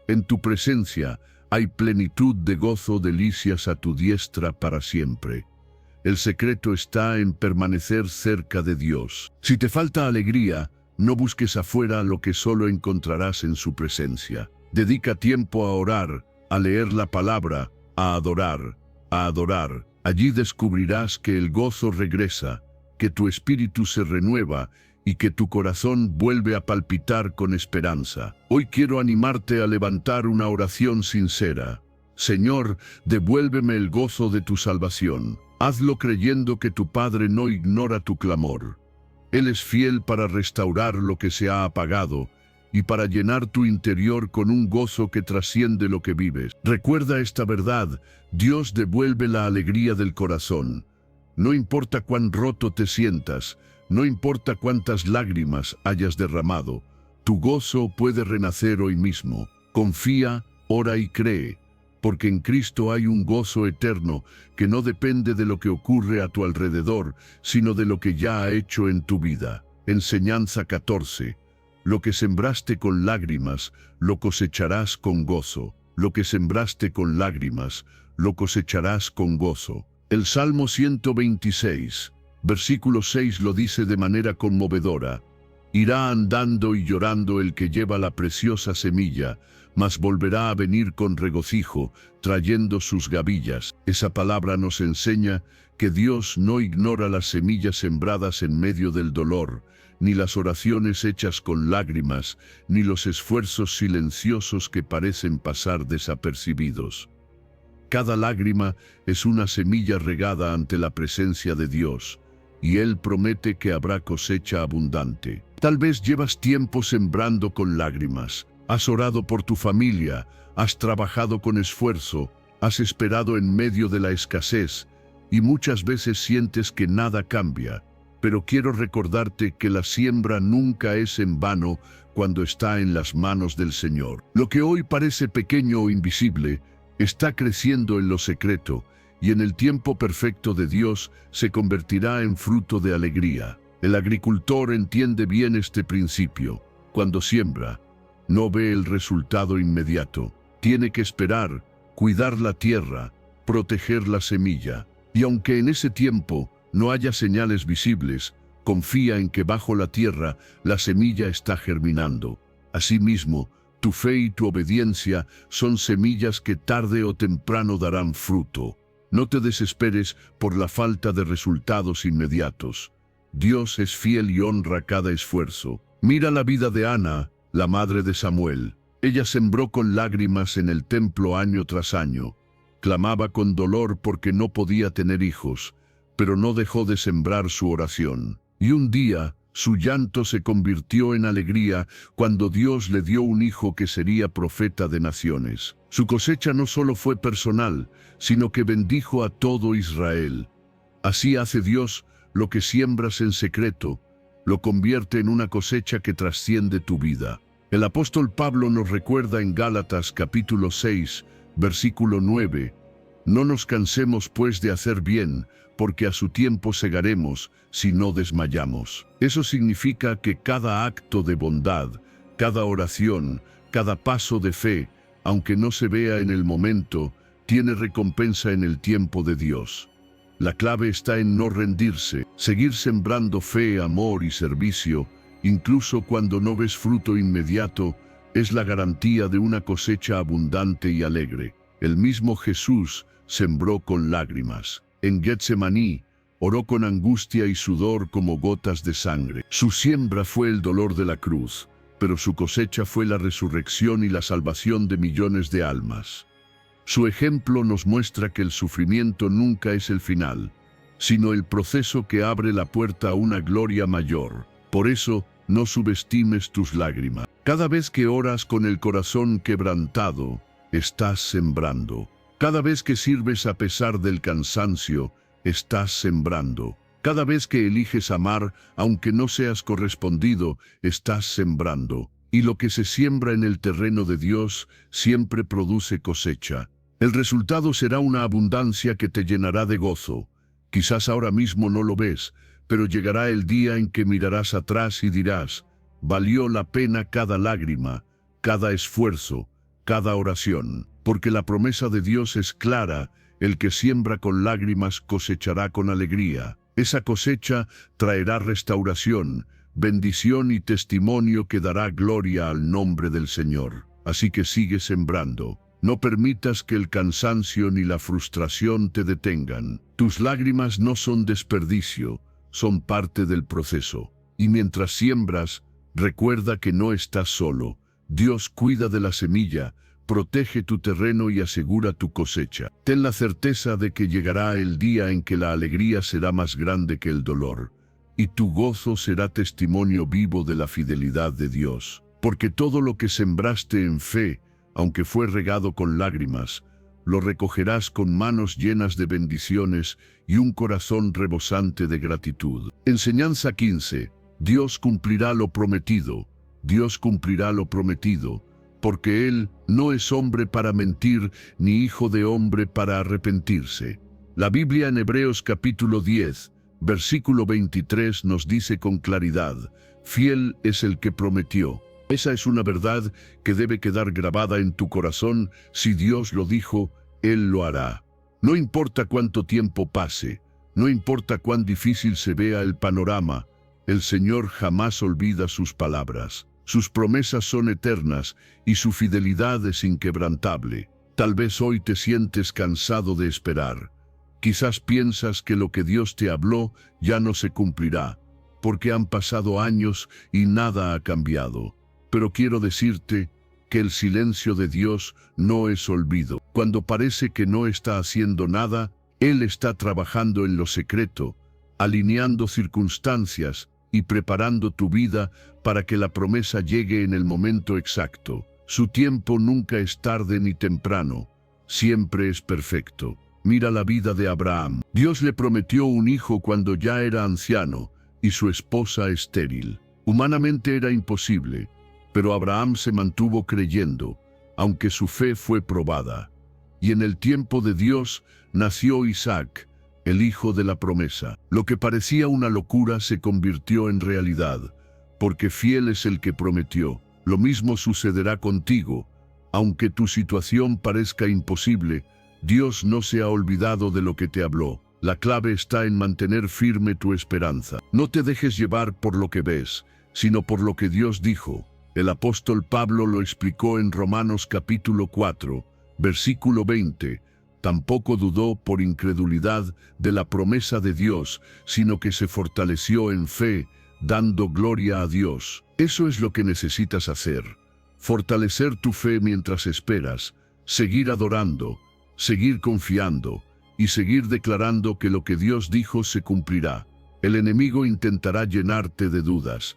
En tu presencia hay plenitud de gozo, delicias a tu diestra para siempre. El secreto está en permanecer cerca de Dios. Si te falta alegría, no busques afuera lo que solo encontrarás en su presencia. Dedica tiempo a orar, a leer la palabra, a adorar, a adorar. Allí descubrirás que el gozo regresa, que tu espíritu se renueva y que tu corazón vuelve a palpitar con esperanza. Hoy quiero animarte a levantar una oración sincera. Señor, devuélveme el gozo de tu salvación. Hazlo creyendo que tu Padre no ignora tu clamor. Él es fiel para restaurar lo que se ha apagado y para llenar tu interior con un gozo que trasciende lo que vives. Recuerda esta verdad: Dios devuelve la alegría del corazón. No importa cuán roto te sientas, no importa cuántas lágrimas hayas derramado, tu gozo puede renacer hoy mismo. Confía, ora y cree, porque en Cristo hay un gozo eterno que no depende de lo que ocurre a tu alrededor, sino de lo que ya ha hecho en tu vida. Enseñanza 14. Lo que sembraste con lágrimas, lo cosecharás con gozo. Lo que sembraste con lágrimas, lo cosecharás con gozo. El Salmo 126, versículo 6 lo dice de manera conmovedora. Irá andando y llorando el que lleva la preciosa semilla, mas volverá a venir con regocijo, trayendo sus gavillas. Esa palabra nos enseña que Dios no ignora las semillas sembradas en medio del dolor, ni las oraciones hechas con lágrimas, ni los esfuerzos silenciosos que parecen pasar desapercibidos. Cada lágrima es una semilla regada ante la presencia de Dios, y Él promete que habrá cosecha abundante. Tal vez llevas tiempo sembrando con lágrimas. Has orado por tu familia, has trabajado con esfuerzo, has esperado en medio de la escasez, y muchas veces sientes que nada cambia. Pero quiero recordarte que la siembra nunca es en vano cuando está en las manos del Señor. Lo que hoy parece pequeño o invisible, está creciendo en lo secreto, y en el tiempo perfecto de Dios se convertirá en fruto de alegría. El agricultor entiende bien este principio. Cuando siembra, no ve el resultado inmediato. Tiene que esperar, cuidar la tierra, proteger la semilla. Y aunque en ese tiempo no haya señales visibles, confía en que bajo la tierra la semilla está germinando. Asimismo, tu fe y tu obediencia son semillas que tarde o temprano darán fruto. No te desesperes por la falta de resultados inmediatos. Dios es fiel y honra cada esfuerzo. Mira la vida de Ana, la madre de Samuel. Ella sembró con lágrimas en el templo año tras año. Clamaba con dolor porque no podía tener hijos, pero no dejó de sembrar su oración. Y un día, su llanto se convirtió en alegría cuando Dios le dio un hijo que sería profeta de naciones. Su cosecha no solo fue personal, sino que bendijo a todo Israel. Así hace Dios: lo que siembras en secreto, lo convierte en una cosecha que trasciende tu vida. El apóstol Pablo nos recuerda en Gálatas capítulo 6, versículo 9, «No nos cansemos pues de hacer bien, porque a su tiempo segaremos, si no desmayamos». Eso significa que cada acto de bondad, cada oración, cada paso de fe, aunque no se vea en el momento, tiene recompensa en el tiempo de Dios. La clave está en no rendirse, seguir sembrando fe, amor y servicio, incluso cuando no ves fruto inmediato, es la garantía de una cosecha abundante y alegre. El mismo Jesús sembró con lágrimas. En Getsemaní oró con angustia y sudor como gotas de sangre. Su siembra fue el dolor de la cruz, pero su cosecha fue la resurrección y la salvación de millones de almas. Su ejemplo nos muestra que el sufrimiento nunca es el final, sino el proceso que abre la puerta a una gloria mayor. Por eso, no subestimes tus lágrimas. Cada vez que oras con el corazón quebrantado, estás sembrando. Cada vez que sirves a pesar del cansancio, estás sembrando. Cada vez que eliges amar, aunque no seas correspondido, estás sembrando. Y lo que se siembra en el terreno de Dios siempre produce cosecha. El resultado será una abundancia que te llenará de gozo. Quizás ahora mismo no lo ves, pero llegará el día en que mirarás atrás y dirás, valió la pena cada lágrima, cada esfuerzo, cada oración. Porque la promesa de Dios es clara, el que siembra con lágrimas cosechará con alegría. Esa cosecha traerá restauración, bendición y testimonio que dará gloria al nombre del Señor. Así que sigue sembrando. No permitas que el cansancio ni la frustración te detengan. Tus lágrimas no son desperdicio, son parte del proceso. Y mientras siembras, recuerda que no estás solo. Dios cuida de la semilla, protege tu terreno y asegura tu cosecha. Ten la certeza de que llegará el día en que la alegría será más grande que el dolor, y tu gozo será testimonio vivo de la fidelidad de Dios. Porque todo lo que sembraste en fe, aunque fue regado con lágrimas, lo recogerás con manos llenas de bendiciones y un corazón rebosante de gratitud. Enseñanza 15. Dios cumplirá lo prometido. Dios cumplirá lo prometido, porque Él no es hombre para mentir, ni hijo de hombre para arrepentirse. La Biblia en Hebreos capítulo 10, versículo 23 nos dice con claridad, fiel es el que prometió. Esa es una verdad que debe quedar grabada en tu corazón. Si Dios lo dijo, Él lo hará. No importa cuánto tiempo pase, no importa cuán difícil se vea el panorama, el Señor jamás olvida sus palabras. Sus promesas son eternas y su fidelidad es inquebrantable. Tal vez hoy te sientes cansado de esperar. Quizás piensas que lo que Dios te habló ya no se cumplirá, porque han pasado años y nada ha cambiado. Pero quiero decirte que el silencio de Dios no es olvido. Cuando parece que no está haciendo nada, Él está trabajando en lo secreto, alineando circunstancias y preparando tu vida para que la promesa llegue en el momento exacto. Su tiempo nunca es tarde ni temprano, siempre es perfecto. Mira la vida de Abraham. Dios le prometió un hijo cuando ya era anciano y su esposa estéril. Humanamente era imposible, pero Abraham se mantuvo creyendo, aunque su fe fue probada. Y en el tiempo de Dios nació Isaac, el hijo de la promesa. Lo que parecía una locura se convirtió en realidad, porque fiel es el que prometió. Lo mismo sucederá contigo. Aunque tu situación parezca imposible, Dios no se ha olvidado de lo que te habló. La clave está en mantener firme tu esperanza. No te dejes llevar por lo que ves, sino por lo que Dios dijo. El apóstol Pablo lo explicó en Romanos capítulo 4, versículo 20. Tampoco dudó por incredulidad de la promesa de Dios, sino que se fortaleció en fe, dando gloria a Dios. Eso es lo que necesitas hacer. Fortalecer tu fe mientras esperas, seguir adorando, seguir confiando y seguir declarando que lo que Dios dijo se cumplirá. El enemigo intentará llenarte de dudas.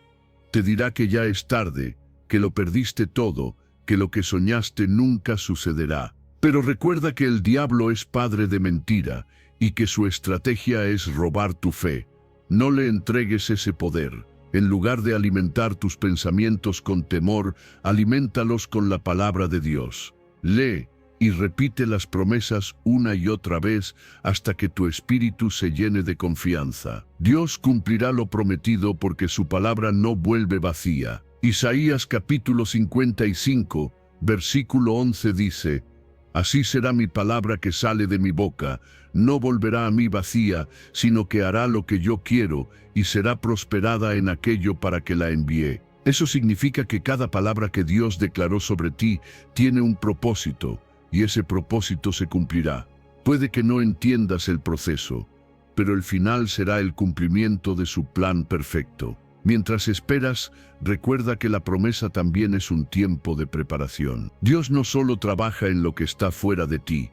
Te dirá que ya es tarde, que lo perdiste todo, que lo que soñaste nunca sucederá. Pero recuerda que el diablo es padre de mentira y que su estrategia es robar tu fe. No le entregues ese poder. En lugar de alimentar tus pensamientos con temor, alimentalos con la palabra de Dios. Lee y repite las promesas una y otra vez hasta que tu espíritu se llene de confianza. Dios cumplirá lo prometido porque su palabra no vuelve vacía. Isaías capítulo 55, versículo 11 dice, Así será mi palabra que sale de mi boca, no volverá a mí vacía, sino que hará lo que yo quiero y será prosperada en aquello para que la envié. Eso significa que cada palabra que Dios declaró sobre ti tiene un propósito, y ese propósito se cumplirá. Puede que no entiendas el proceso, pero el final será el cumplimiento de su plan perfecto. Mientras esperas, recuerda que la promesa también es un tiempo de preparación. Dios no solo trabaja en lo que está fuera de ti,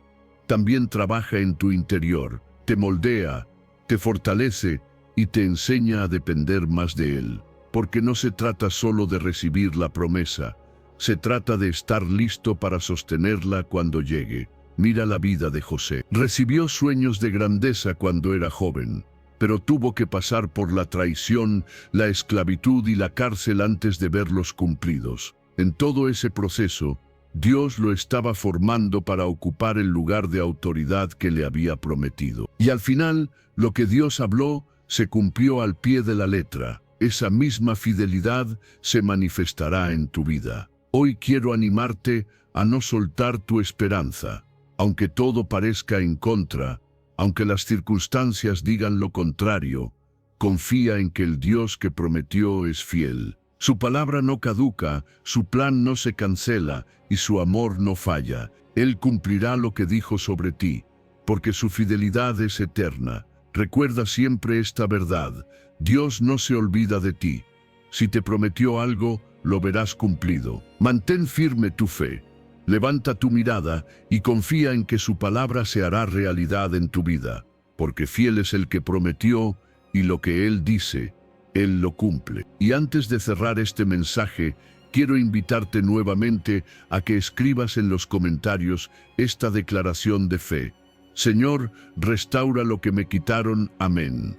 también trabaja en tu interior, te moldea, te fortalece y te enseña a depender más de Él. Porque no se trata solo de recibir la promesa, se trata de estar listo para sostenerla cuando llegue. Mira la vida de José. Recibió sueños de grandeza cuando era joven, pero tuvo que pasar por la traición, la esclavitud y la cárcel antes de verlos cumplidos. En todo ese proceso, Dios lo estaba formando para ocupar el lugar de autoridad que le había prometido. Y al final, lo que Dios habló se cumplió al pie de la letra. Esa misma fidelidad se manifestará en tu vida. Hoy quiero animarte a no soltar tu esperanza. Aunque todo parezca en contra, aunque las circunstancias digan lo contrario, confía en que el Dios que prometió es fiel. Su palabra no caduca, su plan no se cancela y su amor no falla. Él cumplirá lo que dijo sobre ti, porque su fidelidad es eterna. Recuerda siempre esta verdad: Dios no se olvida de ti. Si te prometió algo, lo verás cumplido. Mantén firme tu fe. Levanta tu mirada y confía en que su palabra se hará realidad en tu vida, porque fiel es el que prometió y lo que Él dice, Él lo cumple. Y antes de cerrar este mensaje, quiero invitarte nuevamente a que escribas en los comentarios esta declaración de fe. Señor, restaura lo que me quitaron. Amén.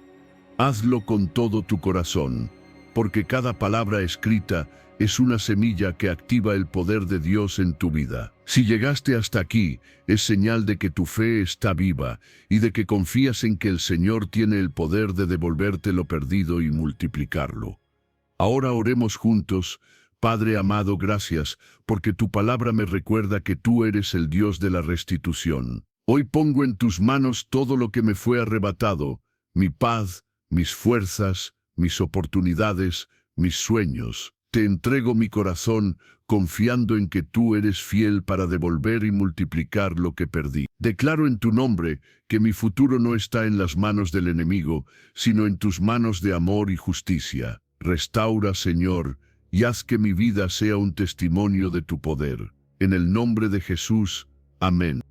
Hazlo con todo tu corazón, porque cada palabra escrita es una semilla que activa el poder de Dios en tu vida. Si llegaste hasta aquí, es señal de que tu fe está viva y de que confías en que el Señor tiene el poder de devolverte lo perdido y multiplicarlo. Ahora oremos juntos. Padre amado, gracias, porque tu palabra me recuerda que tú eres el Dios de la restitución. Hoy pongo en tus manos todo lo que me fue arrebatado, mi paz, mis fuerzas, mis oportunidades, mis sueños. Te entrego mi corazón, confiando en que tú eres fiel para devolver y multiplicar lo que perdí. Declaro en tu nombre que mi futuro no está en las manos del enemigo, sino en tus manos de amor y justicia. Restaura, Señor, y haz que mi vida sea un testimonio de tu poder. En el nombre de Jesús. Amén.